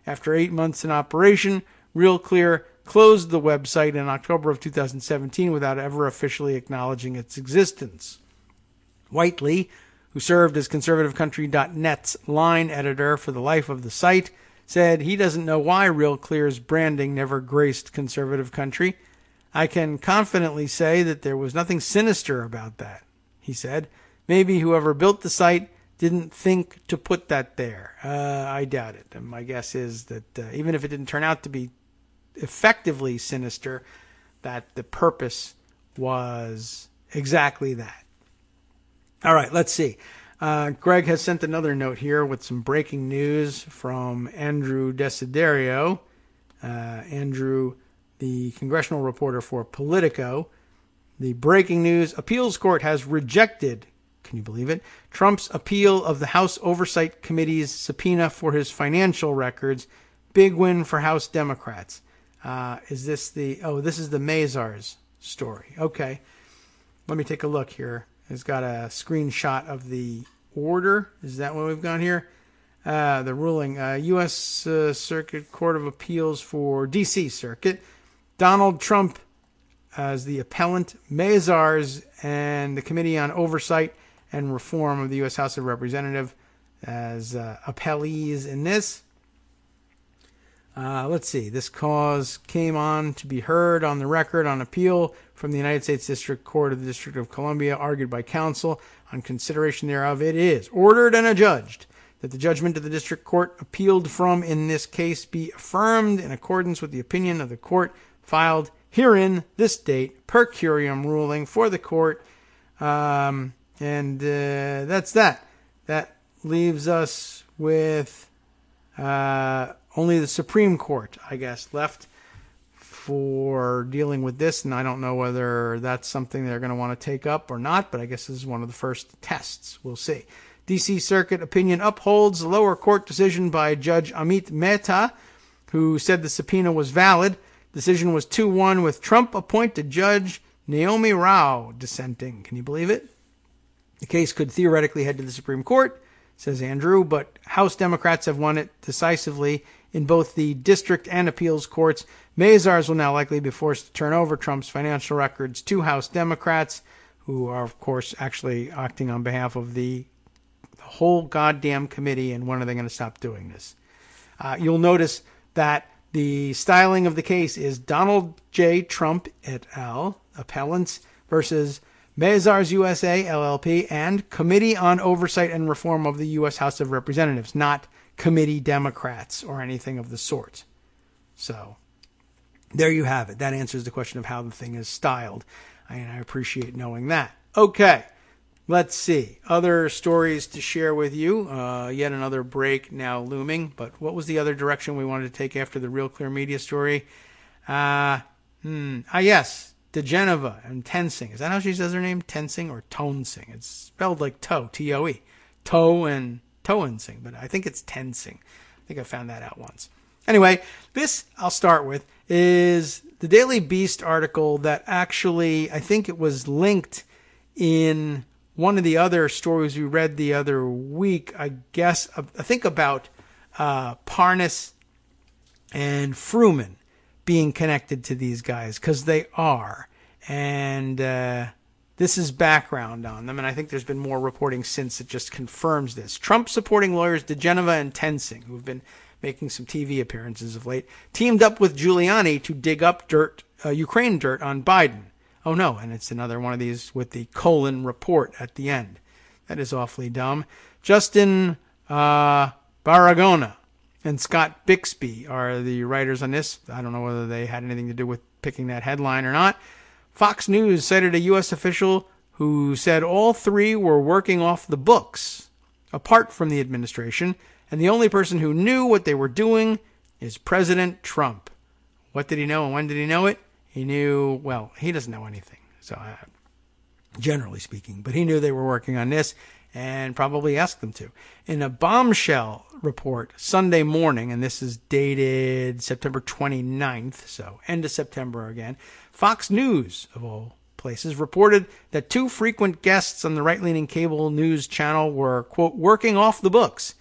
After 8 months in operation, Real Clear closed the website in October of 2017 without ever officially acknowledging its existence. Whiteley, who served as ConservativeCountry.net's line editor for the life of the site, said he doesn't know why Real Clear's branding never graced Conservative Country. I can confidently say that there was nothing sinister about that, he said. Maybe whoever built the site didn't think to put that there. I doubt it. And my guess is that even if it didn't turn out to be effectively sinister, that the purpose was exactly that. All right, let's see. Greg has sent another note here with some breaking news from Andrew Desiderio. Andrew, the congressional reporter for Politico. The breaking news: appeals court has rejected, can you believe it, Trump's appeal of the House Oversight Committee's subpoena for his financial records. Big win for House Democrats. This is the Mazars story. Okay. Let me take a look here. It's got a screenshot of the order. Is that what we've got here? The ruling. U.S. Circuit Court of Appeals for D.C. Circuit. Donald Trump as the appellant, Mazars and the Committee on Oversight and Reform of the U.S. House of Representatives as appellees in this. Let's see. This cause came on to be heard on the record on appeal from the United States District Court of the District of Columbia, argued by counsel. On consideration thereof, it is ordered and adjudged that the judgment of the district court appealed from in this case be affirmed in accordance with the opinion of the court filed herein this date, per curiam ruling for the court. And that's that. That leaves us with only the Supreme Court, I guess, left for dealing with this. And I don't know whether that's something they're going to want to take up or not, but I guess this is one of the first tests. We'll see. D.C. Circuit opinion upholds the lower court decision by Judge Amit Mehta, who said the subpoena was valid. Decision was 2-1 with Trump-appointed Judge Naomi Rao dissenting. Can you believe it? The case could theoretically head to the Supreme Court, says Andrew, but House Democrats have won it decisively in both the district and appeals courts. Mazars will now likely be forced to turn over Trump's financial records to House Democrats, who are, of course, actually acting on behalf of the whole goddamn committee. And when are they going to stop doing this? You'll notice that the styling of the case is Donald J. Trump et al., appellants, versus Mazars USA, LLP, and Committee on Oversight and Reform of the U.S. House of Representatives, not committee Democrats or anything of the sort. So there you have it. That answers the question of how the thing is styled. And I appreciate knowing that. Okay, let's see. Other stories to share with you. Yet another break now looming. But what was the other direction we wanted to take after the Real Clear Media story? Yes. DeGeneva and Tensing. Is that how she says her name? Tensing or Tonesing? It's spelled like toe, T-O-E. Toe and Toensing, but I think it's Tensing. I think I found that out once. Anyway, this I'll start with is the Daily Beast article that actually, I think it was linked in one of the other stories we read the other week, I think about Parnas and Fruman being connected to these guys, because they are. And this is background on them, and I think there's been more reporting since that just confirms this. Trump-supporting lawyers DeGeneva and Tensing, who have been making some TV appearances of late, teamed up with Giuliani to dig up Ukraine dirt on Biden. Oh no, and it's another one of these with the colon report at the end. That is awfully dumb. Justin Baragona and Scott Bixby are the writers on this. I don't know whether they had anything to do with picking that headline or not. Fox News cited a U.S. official who said all three were working off the books, apart from the administration, and the only person who knew what they were doing is President Trump. What did he know and when did he know it? He knew, well, he doesn't know anything, so generally speaking, but he knew they were working on this and probably asked them to. In a bombshell report Sunday morning, and this is dated September 29th, so end of September again, Fox News, of all places, reported that two frequent guests on the right-leaning cable news channel were, quote, working off the books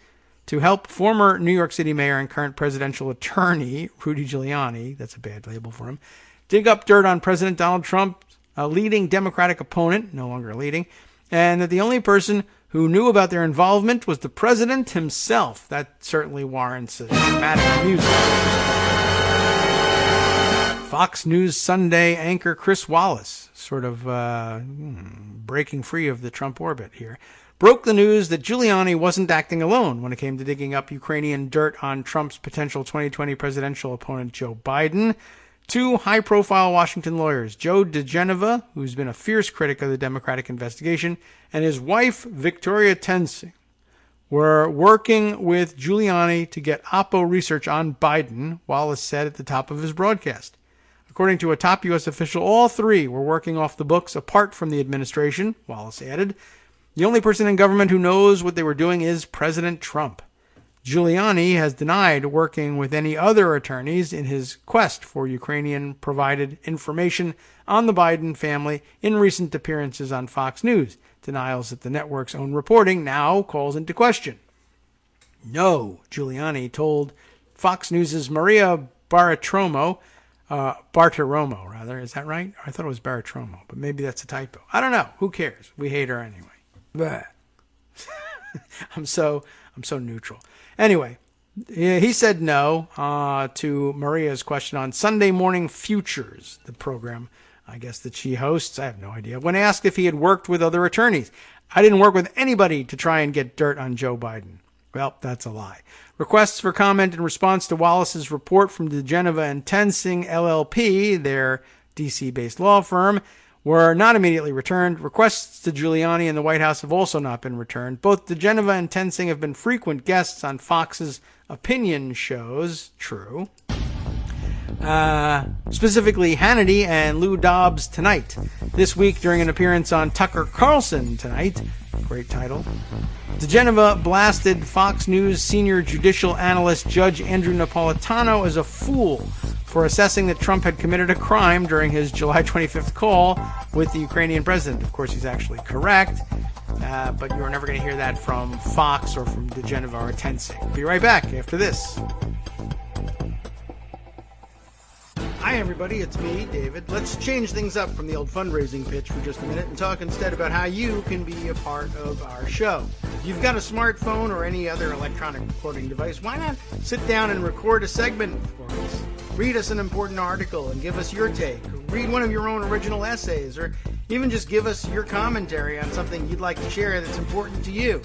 to help former New York City mayor and current presidential attorney, Rudy Giuliani, that's a bad label for him, dig up dirt on President Donald Trump, a leading Democratic opponent, no longer leading, and that the only person who knew about their involvement was the president himself. That certainly warrants a dramatic music. Fox News Sunday anchor Chris Wallace, sort of breaking free of the Trump orbit here, broke the news that Giuliani wasn't acting alone when it came to digging up Ukrainian dirt on Trump's potential 2020 presidential opponent Joe Biden. Two high-profile Washington lawyers, Joe DeGeneva, who's been a fierce critic of the Democratic investigation, and his wife, Victoria Tensing, were working with Giuliani to get Oppo research on Biden, Wallace said at the top of his broadcast. According to a top U.S. official, all three were working off the books apart from the administration, Wallace added. The only person in government who knows what they were doing is President Trump. Giuliani has denied working with any other attorneys in his quest for Ukrainian-provided information on the Biden family in recent appearances on Fox News, denials that the network's own reporting now calls into question. No, Giuliani told Fox News' Maria Bartiromo, is that right? I thought it was Bartiromo, but maybe that's a typo. I don't know. Who cares? We hate her anyway. But I'm so neutral. Anyway, he said no to Maria's question on Sunday Morning Futures, the program, I guess, that she hosts. I have no idea. When asked if he had worked with other attorneys, I didn't work with anybody to try and get dirt on Joe Biden. Well, that's a lie. Requests for comment in response to Wallace's report from DeGeneva and Tensing LLP, their D.C.-based law firm, were not immediately returned. Requests to Giuliani and the White House have also not been returned. Both diGenova and Tensing have been frequent guests on Fox's opinion shows. True. Specifically Hannity and Lou Dobbs Tonight. This week during an appearance on Tucker Carlson Tonight. Great title. diGenova blasted Fox News senior judicial analyst Judge Andrew Napolitano as a fool for assessing that Trump had committed a crime during his July 25th call with the Ukrainian president. Of course, he's actually correct, but you're never going to hear that from Fox or from diGenova or Tensing. Be right back after this. Hi everybody, it's me, David. Let's change things up from the old fundraising pitch for just a minute and talk instead about how you can be a part of our show. If you've got a smartphone or any other electronic recording device, why not sit down and record a segment for us? Read us an important article and give us your take. Read one of your own original essays, or even just give us your commentary on something you'd like to share that's important to you.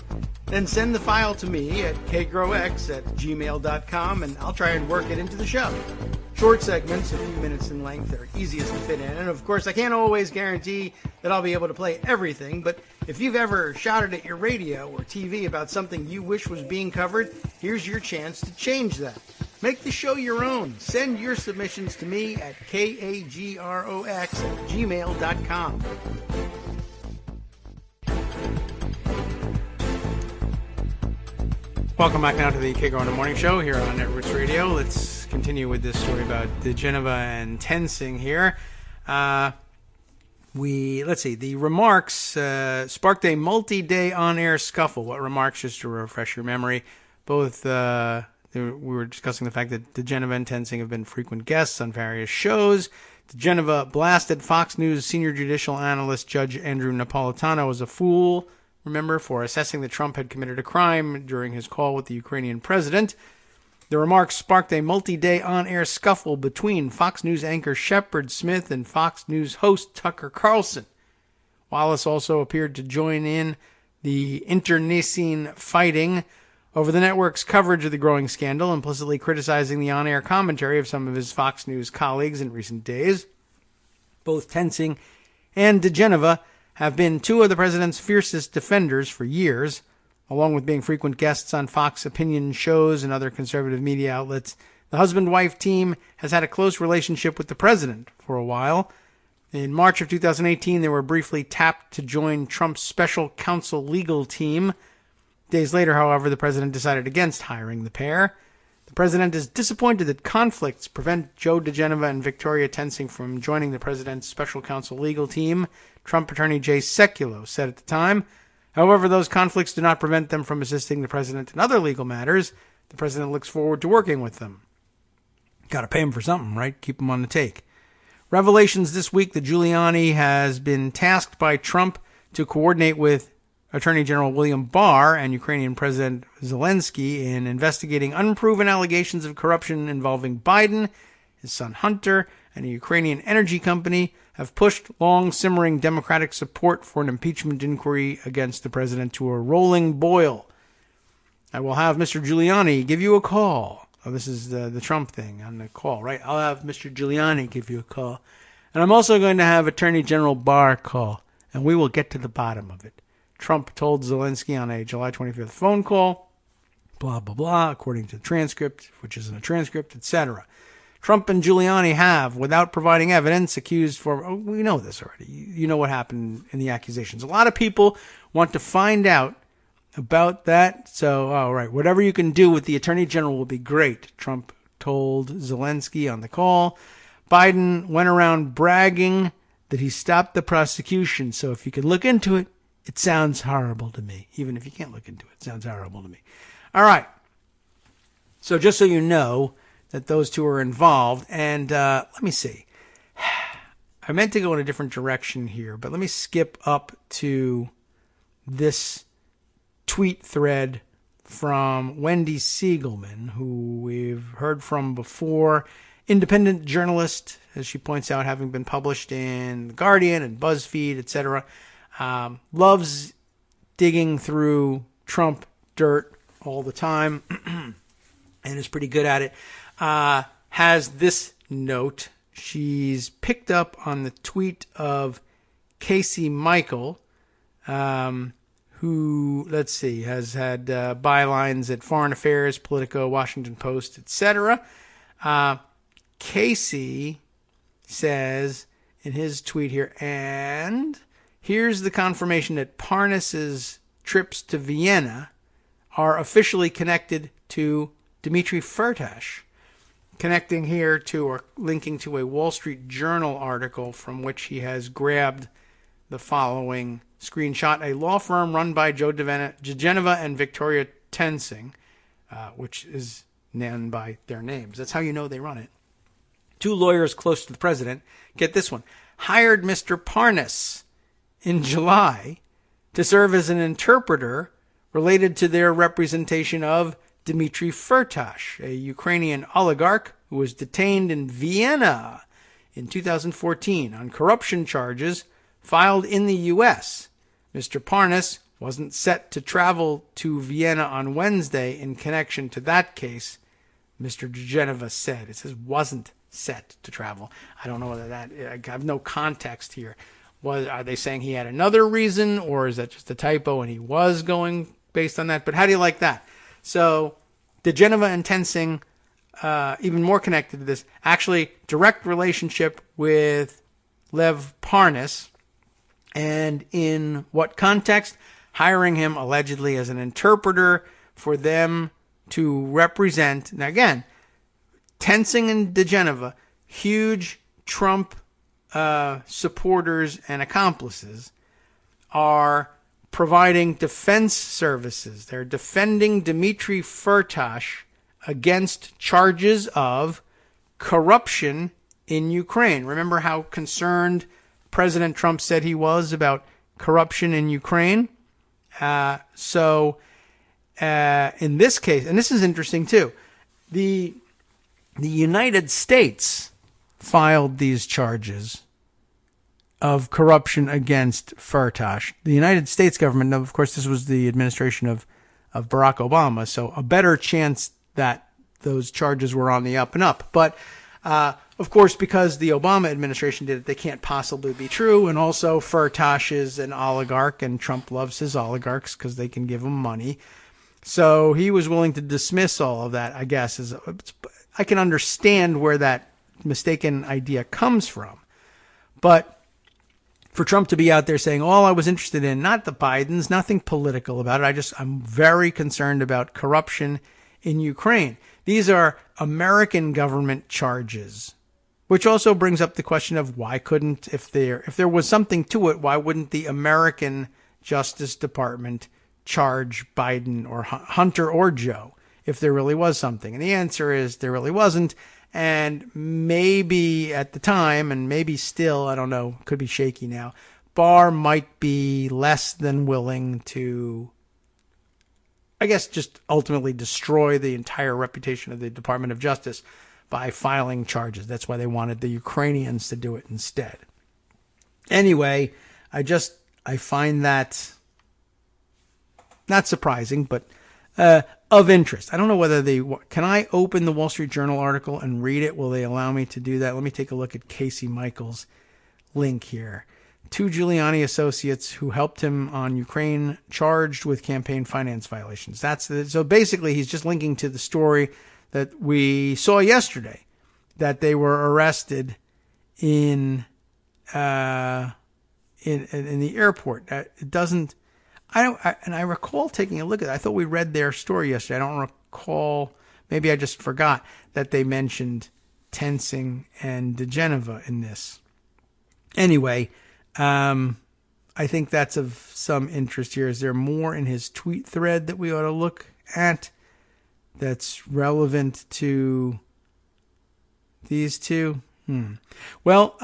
Then send the file to me at kagrox@gmail.com and I'll try and work it into the show. Short segments, a few minutes in length, are easiest to fit in. And of course, I can't always guarantee that I'll be able to play everything, but if you've ever shouted at your radio or TV about something you wish was being covered, here's your chance to change that. Make the show your own. Send your submissions to me at kagrox@gmail.com. Welcome back now to the Kagro in the Morning Show here on Networks Radio. Let's continue with this story about diGenova and Tensing here. Let's see. The remarks sparked a multi-day on-air scuffle. What remarks? Just to refresh your memory, both we were discussing the fact that diGenova and Tensing have been frequent guests on various shows. diGenova blasted Fox News senior judicial analyst Judge Andrew Napolitano as a fool, remember, for assessing that Trump had committed a crime during his call with the Ukrainian president. The remarks sparked a multi-day on-air scuffle between Fox News anchor Shepard Smith and Fox News host Tucker Carlson. Wallace also appeared to join in the internecine fighting over the network's coverage of the growing scandal, implicitly criticizing the on-air commentary of some of his Fox News colleagues in recent days. Both Tensing and diGenova have been two of the president's fiercest defenders for years. Along with being frequent guests on Fox opinion shows and other conservative media outlets, the husband-wife team has had a close relationship with the president for a while. In March of 2018, they were briefly tapped to join Trump's special counsel legal team. Days later, however, the president decided against hiring the pair. The president is disappointed that conflicts prevent Joe diGenova and Victoria Tensing from joining the president's special counsel legal team, Trump attorney Jay Sekulow said at the time. However, those conflicts do not prevent them from assisting the president in other legal matters. The president looks forward to working with them. Got to pay him for something, right? Keep him on the take. Revelations this week that Giuliani has been tasked by Trump to coordinate with Attorney General William Barr and Ukrainian President Zelensky in investigating unproven allegations of corruption involving Biden, his son Hunter, and a Ukrainian energy company have pushed long-simmering Democratic support for an impeachment inquiry against the president to a rolling boil. I will have Mr. Giuliani give you a call. Oh, this is the Trump thing on the call, right? I'll have Mr. Giuliani give you a call. And I'm also going to have Attorney General Barr call, and we will get to the bottom of it. Trump told Zelensky on a July 25th phone call, blah, blah, blah, according to the transcript, which isn't a transcript, etc. Trump and Giuliani have, without providing evidence, we know this already. You know what happened in the accusations. A lot of people want to find out about that. So, all right, whatever you can do with the Attorney General will be great, Trump told Zelensky on the call. Biden went around bragging that he stopped the prosecution. So if you can look into it, it sounds horrible to me. Even if you can't look into it, it sounds horrible to me. All right. So just so you know that those two are involved. And let me see. I meant to go in a different direction here, but let me skip up to this tweet thread from Wendy Siegelman, who we've heard from before. Independent journalist, as she points out, having been published in The Guardian and BuzzFeed, etc. Loves digging through Trump dirt all the time and is pretty good at it. Has this note. She's picked up on the tweet of Casey Michael, who, let's see, has had bylines at Foreign Affairs, Politico, Washington Post, etc. Casey says in his tweet here, and here's the confirmation that Parnas's trips to Vienna are officially connected to Dmitry Firtash. Connecting here to, or linking to, a Wall Street Journal article from which he has grabbed the following screenshot. A law firm run by Joe Digenova and Victoria Tensing, which is known by their names. That's how you know they run it. Two lawyers close to the president, get this one, hired Mr. Parnas in July to serve as an interpreter related to their representation of Dmitry Firtash, a Ukrainian oligarch who was detained in Vienna in 2014 on corruption charges filed in the U.S. Mr. Parnas wasn't set to travel to Vienna on Wednesday in connection to that case, Mr. Digenova said. It says wasn't set to travel. I don't know whether that, I have no context here. Are they saying he had another reason, or is that just a typo and he was going based on that? But how do you like that? So Digenova and Tensing, even more connected to this, actually direct relationship with Lev Parnas. And in what context? Hiring him allegedly as an interpreter for them to represent. Now again, Tensing and Digenova, huge Trump supporters and accomplices, are providing defense services. They're defending Dmitry Firtash against charges of corruption in Ukraine. Remember how concerned President Trump said he was about corruption in Ukraine? So in this case, and this is interesting too, the United States filed these charges of corruption against Firtash. The United States government, of course, this was the administration of Barack Obama, so a better chance that those charges were on the up and up. But, of course, because the Obama administration did it, they can't possibly be true. And also, Firtash is an oligarch, and Trump loves his oligarchs because they can give him money. So he was willing to dismiss all of that, I guess. I can understand where that mistaken idea comes from. But for Trump to be out there saying, all I was interested in, not the Bidens, nothing political about it. I'm very concerned about corruption in Ukraine. These are American government charges, which also brings up the question of why couldn't, if there was something to it, why wouldn't the American Justice Department charge Biden or Hunter or Joe if there really was something? And the answer is there really wasn't. And maybe at the time, and maybe still, I don't know, could be shaky now, Barr might be less than willing to, I guess, just ultimately destroy the entire reputation of the Department of Justice by filing charges. That's why they wanted the Ukrainians to do it instead. Anyway, I find that not surprising, but of interest. I don't know whether can I open the Wall Street Journal article and read it? Will they allow me to do that? Let me take a look at Casey Michael's link here. Two Giuliani associates who helped him on Ukraine charged with campaign finance violations. So basically he's just linking to the story that we saw yesterday, that they were arrested in the airport. It doesn't. And I recall taking a look at it. I thought we read their story yesterday. I don't recall. Maybe I just forgot that they mentioned Tensing and Digenova in this. Anyway, I think that's of some interest here. Is there more in his tweet thread that we ought to look at that's relevant to these two? Well,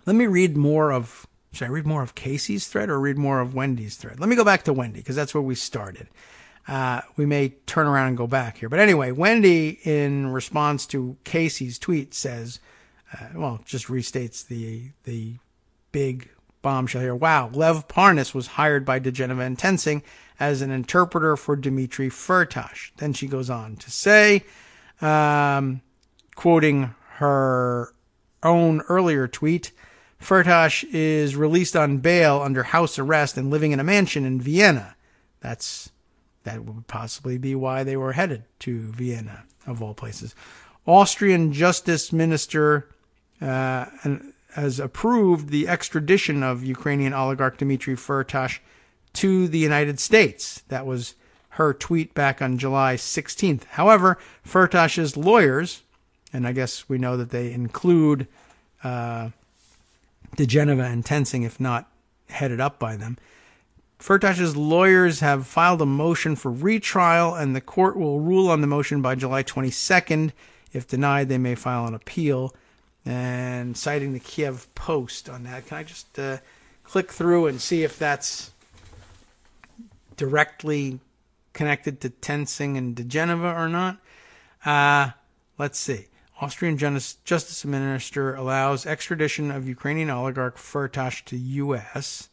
let me read more of. Should I read more of Casey's thread or read more of Wendy's thread? Let me go back to Wendy because that's where we started. We may turn around and go back here. But anyway, Wendy, in response to Casey's tweet, says, just restates the big bombshell here. Wow, Lev Parnas was hired by Digenova and Tensing as an interpreter for Dmitry Firtash. Then she goes on to say, quoting her own earlier tweet, Firtash is released on bail under house arrest and living in a mansion in Vienna. That would possibly be why they were headed to Vienna, of all places. Austrian Justice Minister has approved the extradition of Ukrainian oligarch Dmitry Firtash to the United States. That was her tweet back on July 16th. However, Firtash's lawyers, and I guess we know that they include Digenova and Tensing, if not headed up by them. Firtash's lawyers have filed a motion for retrial, and the court will rule on the motion by July 22nd. If denied, they may file an appeal. And citing the Kiev Post on that, can I just click through and see if that's directly connected to Tensing and Digenova or not? Let's see. Austrian Justice Minister allows extradition of Ukrainian oligarch Firtash to U.S.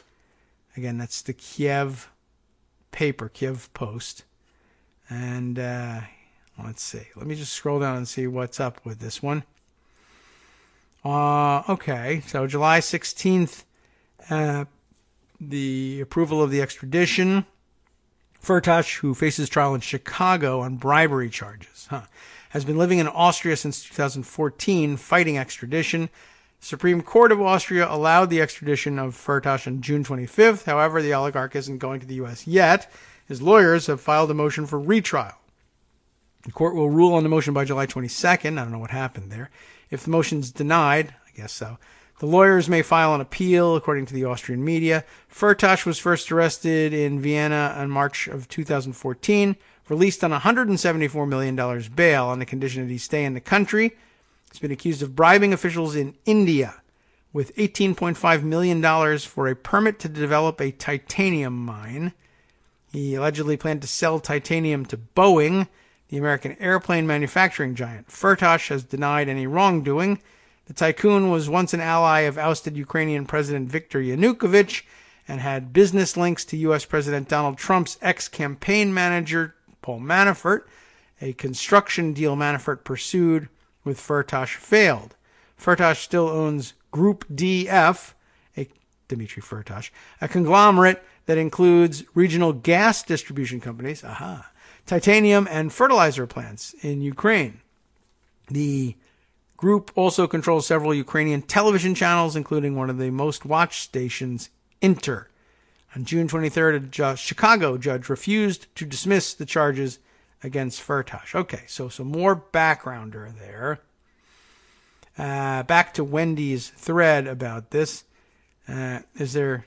Again, that's the Kiev paper, Kiev Post. And let's see. Let me just scroll down and see what's up with this one. Okay, so July 16th, the approval of the extradition. Firtash, who faces trial in Chicago on bribery charges, has been living in Austria since 2014, fighting extradition. The Supreme Court of Austria allowed the extradition of Firtash on June 25th. However, the oligarch isn't going to the U.S. yet. His lawyers have filed a motion for retrial. The court will rule on the motion by July 22nd. I don't know what happened there. If the motion's denied, I guess so, the lawyers may file an appeal, according to the Austrian media. Firtash was first arrested in Vienna in March of 2014, released on $174 million bail on the condition that he stay in the country. He's been accused of bribing officials in India with $18.5 million for a permit to develop a titanium mine. He allegedly planned to sell titanium to Boeing, the American airplane manufacturing giant. Firtash has denied any wrongdoing. The tycoon was once an ally of ousted Ukrainian President Viktor Yanukovych and had business links to U.S. President Donald Trump's ex-campaign manager, Paul Manafort. A construction deal Manafort pursued with Firtash failed. Firtash still owns Group DF, Dmitry Firtash, a conglomerate that includes regional gas distribution companies, titanium and fertilizer plants in Ukraine. The group also controls several Ukrainian television channels, including one of the most watched stations, Inter. On June 23rd, a Chicago judge refused to dismiss the charges against Firtash. Okay, so some more backgrounder there. Back to Wendy's thread about this. Is there...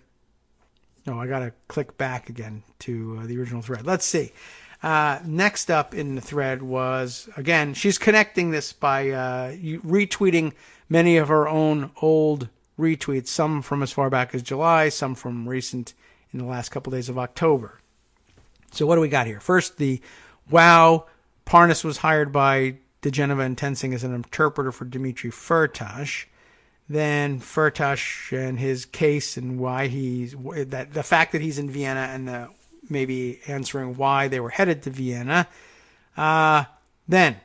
No, I got to click back again to the original thread. Let's see. Next up in the thread was, again, she's connecting this by retweeting many of her own old retweets, some from as far back as July, some from recent in the last couple days of October. So what do we got here? First, Parnas was hired by Digenova and Tensing as an interpreter for Dmitry Firtash. Then Firtash and his case and why the fact that he's in Vienna and maybe answering why they were headed to Vienna. Then,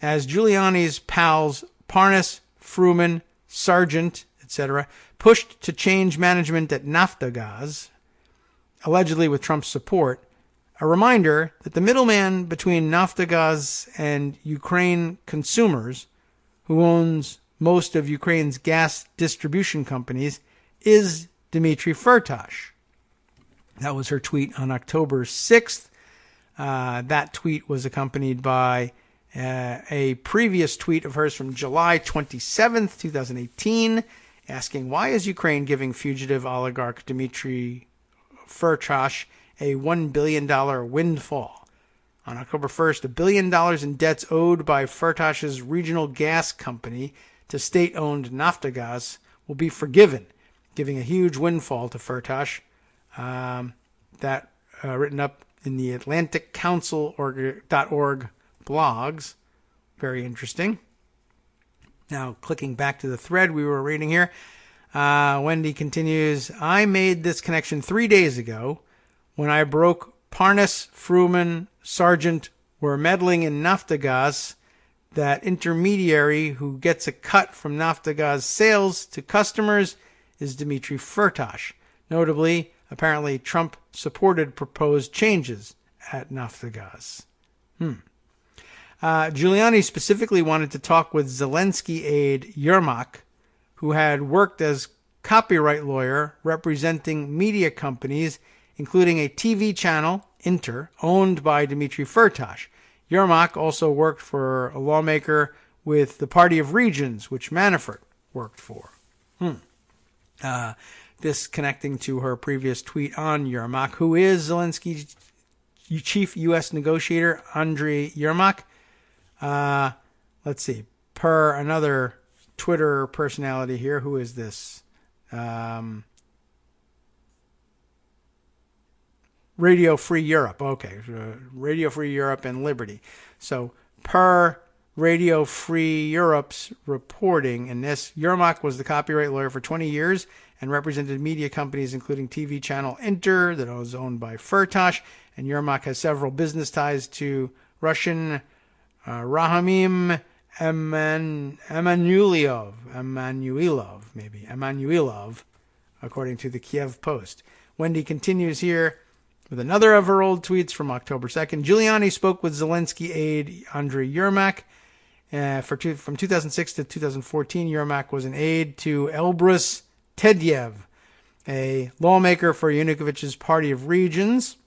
as Giuliani's pals Parnas, Fruman, Sargent, etc., pushed to change management at Naftogaz, allegedly with Trump's support, a reminder that the middleman between Naftogaz and Ukraine consumers, who owns most of Ukraine's gas distribution companies, is Dmitry Firtash. That was her tweet on October 6th. That tweet was accompanied by a previous tweet of hers from July 27th, 2018, asking, why is Ukraine giving fugitive oligarch Dmitry Firtash a $1 billion windfall? On October 1st, $1 billion in debts owed by Firtash's regional gas company to state-owned Naftogaz will be forgiven, giving a huge windfall to Firtash. That written up in the AtlanticCouncil.org blogs. Very interesting. Now, clicking back to the thread we were reading here, Wendy continues, I made this connection 3 days ago when I broke Parnas, Fruman, Sargent were meddling in Naftogaz. that intermediary who gets a cut from Naftagaz sales to customers is Dmitry Firtash. Notably, apparently Trump supported proposed changes at Naftagaz. Giuliani specifically wanted to talk with Zelensky aide Yermak, who had worked as copyright lawyer representing media companies, including a TV channel, Inter, owned by Dmitry Firtash. Yermak also worked for a lawmaker with the Party of Regions, which Manafort worked for. This connecting to her previous tweet on Yermak, who is Zelensky's chief U.S. negotiator, Andriy Yermak. Let's see. Per another Twitter personality here, who is this? Radio Free Europe. Okay. Radio Free Europe and Liberty. So per Radio Free Europe's reporting in this, Yermak was the copyright lawyer for 20 years and represented media companies including TV channel Inter that was owned by Firtash, and Yermak has several business ties to Russian Rahamim Emanuilov, according to the Kiev Post. Wendy continues here with another of her old tweets from October 2nd. Giuliani spoke with Zelensky aide Andriy Yermak. From 2006 to 2014, Yermak was an aide to Elbrus Tedyev, a lawmaker for Yanukovych's Party of Regions.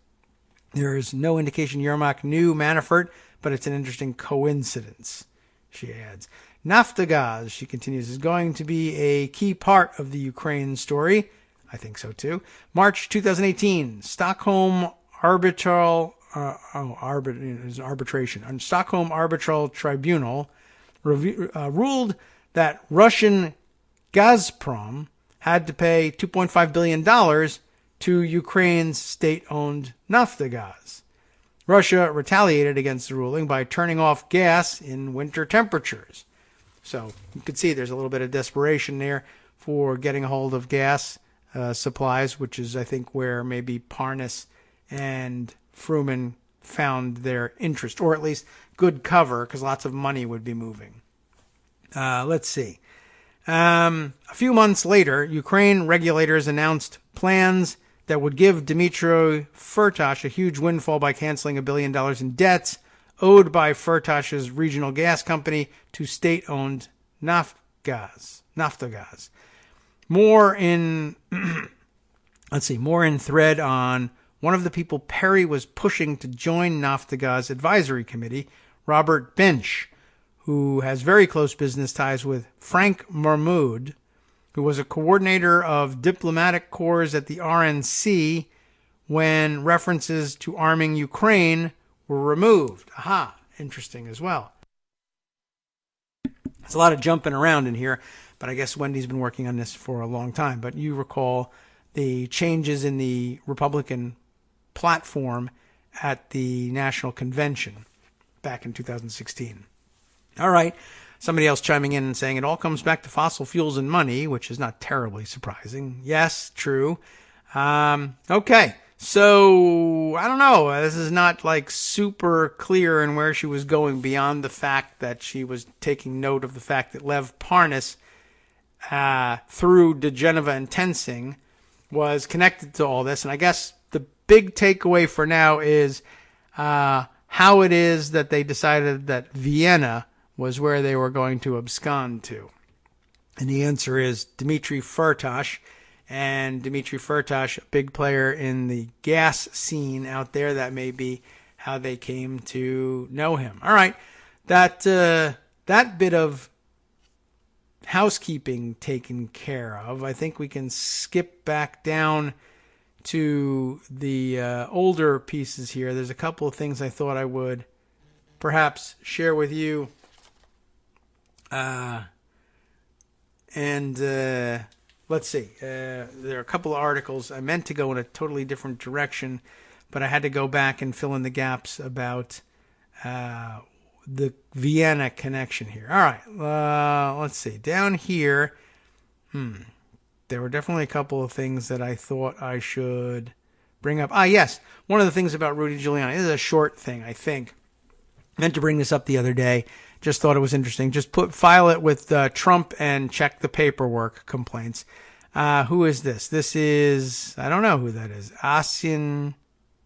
There is no indication Yermak knew Manafort, but it's an interesting coincidence, she adds. Naftagaz, she continues, is going to be a key part of the Ukraine story. I think so too. March 2018, Stockholm Arbitral Tribunal ruled that Russian Gazprom had to pay $2.5 billion to Ukraine's state-owned Naftagaz. Russia retaliated against the ruling by turning off gas in winter temperatures. So you can see there's a little bit of desperation there for getting a hold of gas supplies, which is, I think, where maybe Parnas and Fruman found their interest, or at least good cover, because lots of money would be moving. Let's see. A few months later, Ukraine regulators announced plans that would give Dmitry Firtash a huge windfall by canceling $1 billion in debts owed by Firtash's regional gas company to state-owned Naftagaz. More in thread on one of the people Perry was pushing to join Naftagaz advisory committee, Robert Bench, who has very close business ties with Frank Mahmoud, who was a coordinator of diplomatic corps at the RNC when references to arming Ukraine were removed. Aha, interesting as well. There's a lot of jumping around in here, but I guess Wendy's been working on this for a long time. But you recall the changes in the Republican platform at the National Convention back in 2016. All right. Somebody else chiming in and saying it all comes back to fossil fuels and money, which is not terribly surprising. Yes, true. Okay. So, I don't know. This is not like super clear in where she was going beyond the fact that she was taking note of the fact that Lev Parnas, through Degeneva and Tensing, was connected to all this. And I guess the big takeaway for now is how it is that they decided that Vienna was where they were going to abscond to. And the answer is Dmitry Firtash. And Dmitry Firtash, a big player in the gas scene out there. That may be how they came to know him. All right. That bit of housekeeping taken care of. I think we can skip back down to the older pieces here. There's a couple of things I thought I would perhaps share with you. Let's see. There are a couple of articles. I meant to go in a totally different direction, but I had to go back and fill in the gaps about the Vienna connection here. All right. Let's see. Down here, there were definitely a couple of things that I thought I should bring up. Yes. One of the things about Rudy Giuliani. This is a short thing, I think. I meant to bring this up the other day. just thought it was interesting. Just file it with Trump and check the paperwork complaints. Who is this? This is, I don't know who that is. Asin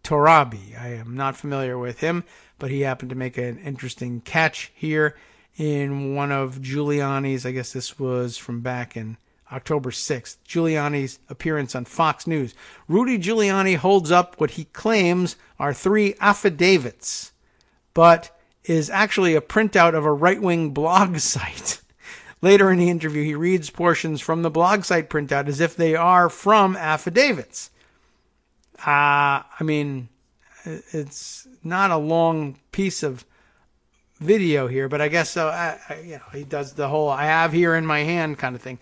Torabi. I am not familiar with him, but he happened to make an interesting catch here in one of Giuliani's, I guess this was from back in October 6th, Giuliani's appearance on Fox News. Rudy Giuliani holds up what he claims are 3 affidavits, but is actually a printout of a right-wing blog site. Later in the interview, he reads portions from the blog site printout as if they are from affidavits. I mean, it's not a long piece of video here, but I guess so. He does the whole "I have here in my hand" kind of thing.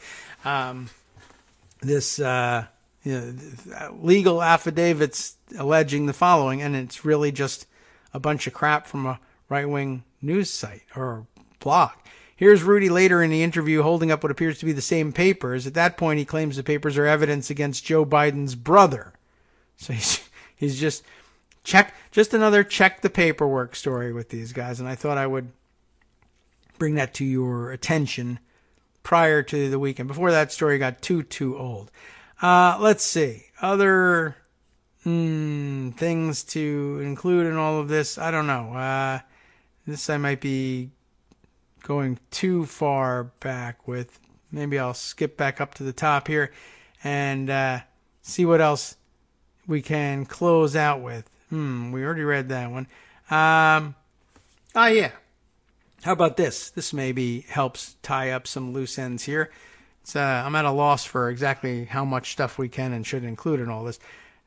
Legal affidavits alleging the following, and it's really just a bunch of crap from a right-wing news site or blog. Here's Rudy later in the interview holding up what appears to be the same papers. At that point, he claims the papers are evidence against Joe Biden's brother. So he's just another check the paperwork story with these guys, and I thought I would bring that to your attention prior to the weekend, before that story got too old. Let's see. Other things to include in all of this, I don't know. This I might be going too far back with. Maybe I'll skip back up to the top here and see what else we can close out with. We already read that one. Yeah. How about this? This maybe helps tie up some loose ends here. I'm at a loss for exactly how much stuff we can and should include in all this.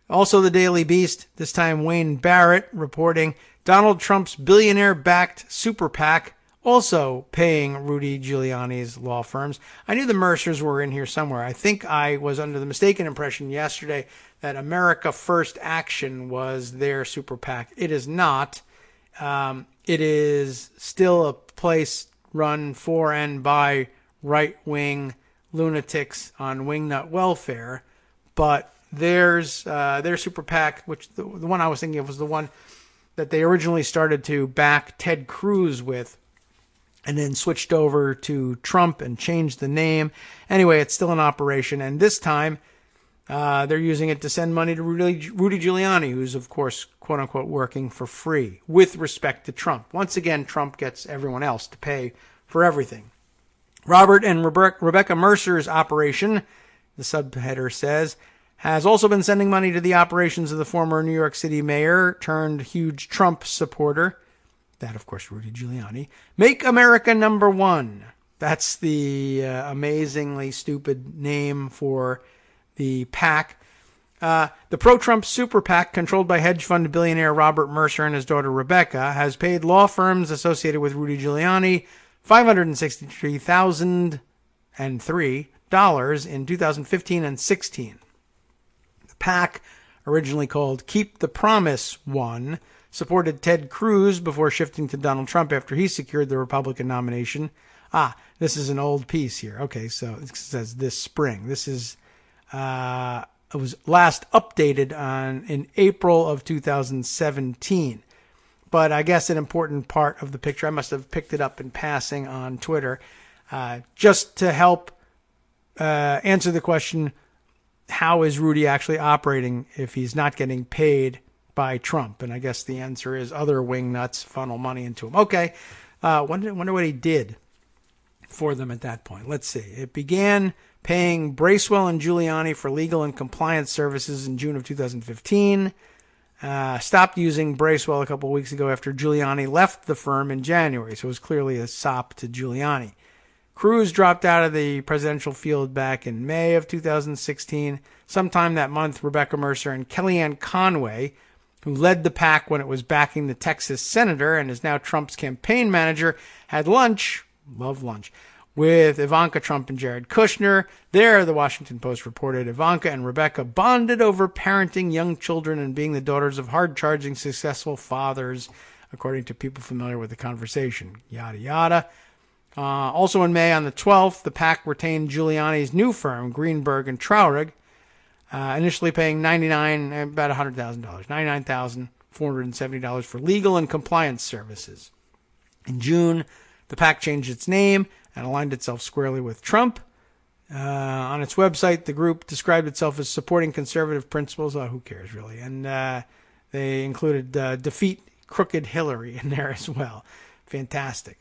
Also, the Daily Beast, this time Wayne Barrett reporting Donald Trump's billionaire-backed super PAC also paying Rudy Giuliani's law firms. I knew the Mercers were in here somewhere. I think I was under the mistaken impression yesterday that America First Action was their super PAC. It is not. It is still a place run for and by right-wing lunatics on wingnut welfare, but their super PAC, which the one I was thinking of was the one that they originally started to back Ted Cruz with, and then switched over to Trump and changed the name. Anyway, it's still in operation, and this time they're using it to send money to Rudy Giuliani, who's, of course, quote-unquote, working for free with respect to Trump. Once again, Trump gets everyone else to pay for everything. Robert and Rebecca Mercer's operation, the subheader says, has also been sending money to the operations of the former New York City mayor turned huge Trump supporter. That, of course, Rudy Giuliani. Make America Number One. That's the amazingly stupid name for the PAC. The pro-Trump super PAC, controlled by hedge fund billionaire Robert Mercer and his daughter Rebecca, has paid law firms associated with Rudy Giuliani $563,003 in 2015 and 16. The PAC, originally called Keep the Promise One, supported Ted Cruz before shifting to Donald Trump after he secured the Republican nomination. This is an old piece here. Okay, so it says this spring. This is it was last updated in April of 2017. But I guess an important part of the picture, I must have picked it up in passing on Twitter, just to help answer the question, how is Rudy actually operating if he's not getting paid by Trump? And I guess the answer is other wingnuts funnel money into him. Okay, wonder what he did for them at that point. Let's see. It began paying Bracewell and Giuliani for legal and compliance services in June of 2015. Stopped using Bracewell a couple of weeks ago after Giuliani left the firm in January, so it was clearly a sop to Giuliani. Cruz dropped out of the presidential field back in May of 2016. Sometime that month, Rebecca Mercer and Kellyanne Conway, who led the PAC when it was backing the Texas senator and is now Trump's campaign manager, had lunch, love lunch, with Ivanka Trump and Jared Kushner. There, the Washington Post reported Ivanka and Rebecca bonded over parenting young children and being the daughters of hard-charging, successful fathers, according to people familiar with the conversation. Yada, yada. Also in May, on the 12th, the PAC retained Giuliani's new firm, Greenberg and Traurig, initially paying about $100,000, $99,470 for legal and compliance services. In June, The PAC changed its name and aligned itself squarely with Trump. On its website, the group described itself as supporting conservative principles. Oh, who cares, really? And they included defeat crooked Hillary in there as well. Fantastic.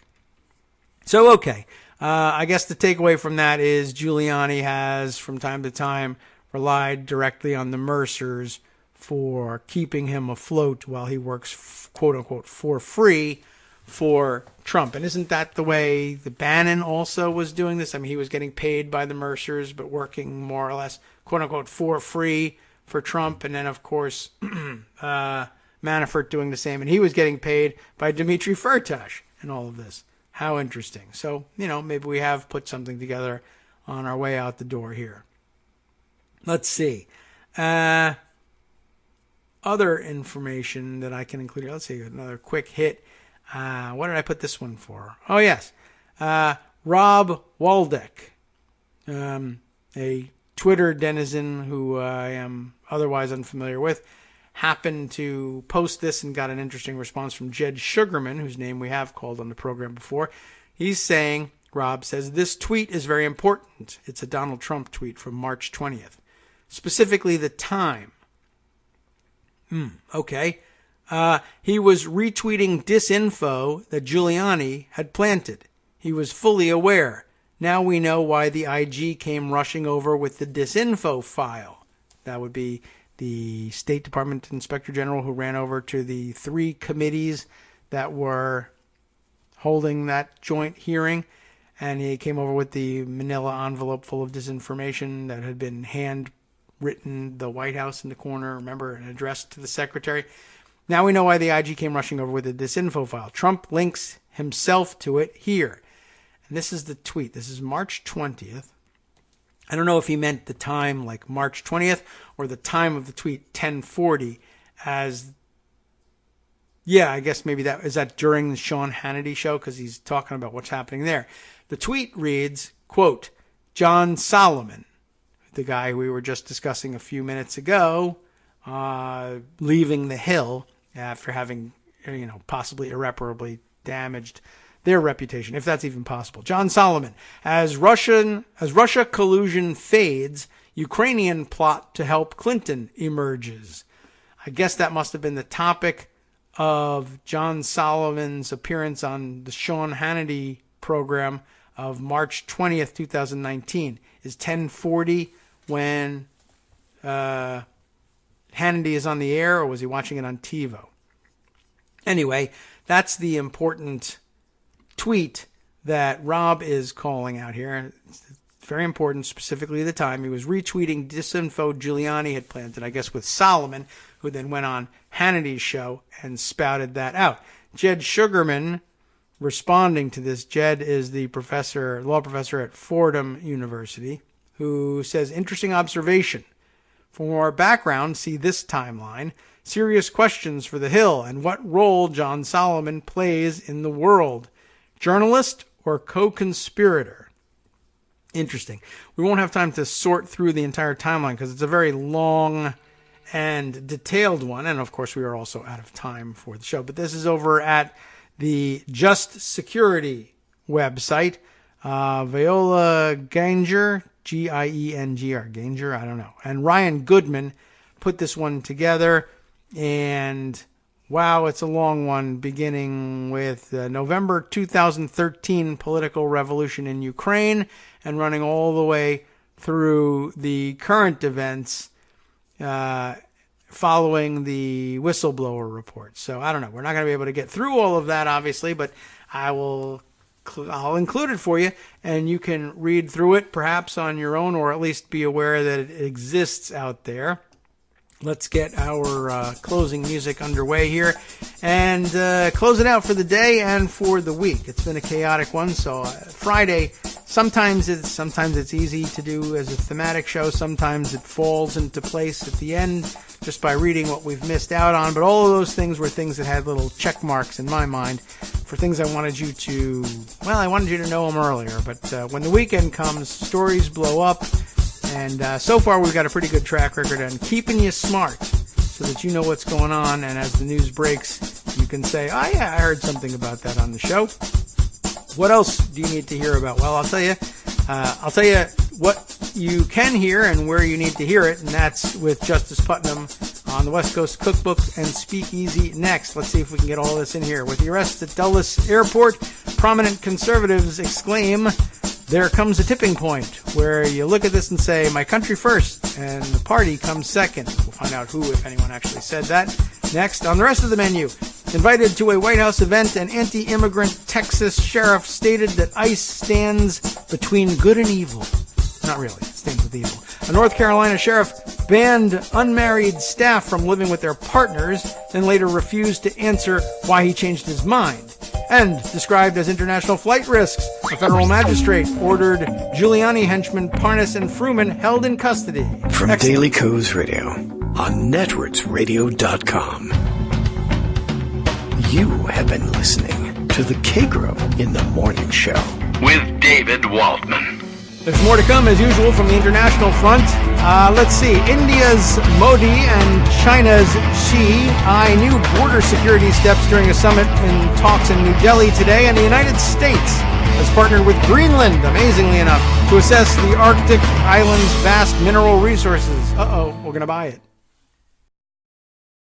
So, okay. I guess the takeaway from that is Giuliani has, from time to time, relied directly on the Mercers for keeping him afloat while he works, quote-unquote, for free for Trump. And isn't that the way the Bannon also was doing this? I mean, he was getting paid by the Mercers, but working more or less, quote-unquote, for free for Trump. And then, of course, Manafort doing the same. And he was getting paid by Dmitry Firtash in all of this. How interesting. So, maybe we have put something together on our way out the door here. Let's see. Other information that I can include here. Let's see, another quick hit. What did I put this one for? Oh, yes. Rob Waldeck, a Twitter denizen who I am otherwise unfamiliar with, happened to post this and got an interesting response from Jed Sugarman, whose name we have called on the program before. He's saying, Rob says, this tweet is very important. It's a Donald Trump tweet from March 20th. Specifically the time. Okay. He was retweeting disinfo that Giuliani had planted. He was fully aware. Now we know why the IG came rushing over with the disinfo file. That would be the State Department Inspector General who ran over to the 3 committees that were holding that joint hearing. And he came over with the manila envelope full of disinformation that had been handwritten, the White House in the corner, remember, and addressed to the secretary. Now we know why the IG came rushing over with the disinfo file. Trump links himself to it here. And this is the tweet. This is March 20th. I don't know if he meant the time like March 20th or the time of the tweet 1040 as, yeah, I guess maybe that is that during the Sean Hannity show because he's talking about what's happening there. The tweet reads, quote, John Solomon, the guy we were just discussing a few minutes ago, leaving the Hill after having, possibly irreparably damaged their reputation, if that's even possible. John Solomon, as Russia collusion fades, Ukrainian plot to help Clinton emerges. I guess that must have been the topic of John Solomon's appearance on the Sean Hannity program of March 20th, 2019. Is 1040 when Hannity is on the air, or was he watching it on TiVo? Anyway, that's the important tweet that Rob is calling out here. It's very important, specifically the time. He was retweeting disinfo Giuliani had planted, I guess with Solomon, who then went on Hannity's show and spouted that out. Jed Sugarman responding to this. Jed is the law professor at Fordham University, who says, interesting observation. For more background, see this timeline. Serious questions for the Hill and what role John Solomon plays in the world. Journalist or co-conspirator? Interesting. We won't have time to sort through the entire timeline because it's a very long and detailed one. And of course, we are also out of time for the show. But this is over at the Just Security website. Viola Ganger, G-I-E-N-G-R, Ganger, I don't know. And Ryan Goodman put this one together. And wow, it's a long one, beginning with November 2013 political revolution in Ukraine and running all the way through the current events following the whistleblower report. So I don't know. We're not going to be able to get through all of that, obviously, but I'll include it for you, and you can read through it perhaps on your own, or at least be aware that it exists out there. Let's get our closing music underway here and close it out for the day and for the week. It's been a chaotic one, so Friday, sometimes it's easy to do as a thematic show. Sometimes it falls into place at the end just by reading what we've missed out on. But all of those things were things that had little check marks in my mind for things I wanted you to know them earlier. But when the weekend comes, stories blow up. And so far, we've got a pretty good track record on keeping you smart so that you know what's going on. And as the news breaks, you can say, oh, yeah, I heard something about that on the show. What else do you need to hear about? Well, I'll tell you what you can hear and where you need to hear it, and that's with Justice Putnam on the West Coast Cookbook and Speakeasy next. Let's see if we can get all this in here. With the arrest at Dulles Airport, prominent conservatives exclaim, "There comes a tipping point," where you look at this and say, "My country first," and the party comes second. We'll find out who, if anyone, actually said that. Next, on the rest of the menu, invited to a White House event, an anti-immigrant Texas sheriff stated that ICE stands between good and evil. Not really, it stands with evil. A North Carolina sheriff banned unmarried staff from living with their partners, then later refused to answer why he changed his mind. And described as international flight risks, a federal magistrate ordered Giuliani henchmen Parnas and Fruman held in custody. From Daily Kos Radio on networksradio.com. You have been listening to the Kagro in the Morning Show with David Waldman. There's more to come, as usual, from the international front. Let's see. India's Modi and China's Xi eye new border security steps during a summit in talks in New Delhi today. And the United States has partnered with Greenland, amazingly enough, to assess the Arctic island's vast mineral resources. We're going to buy it.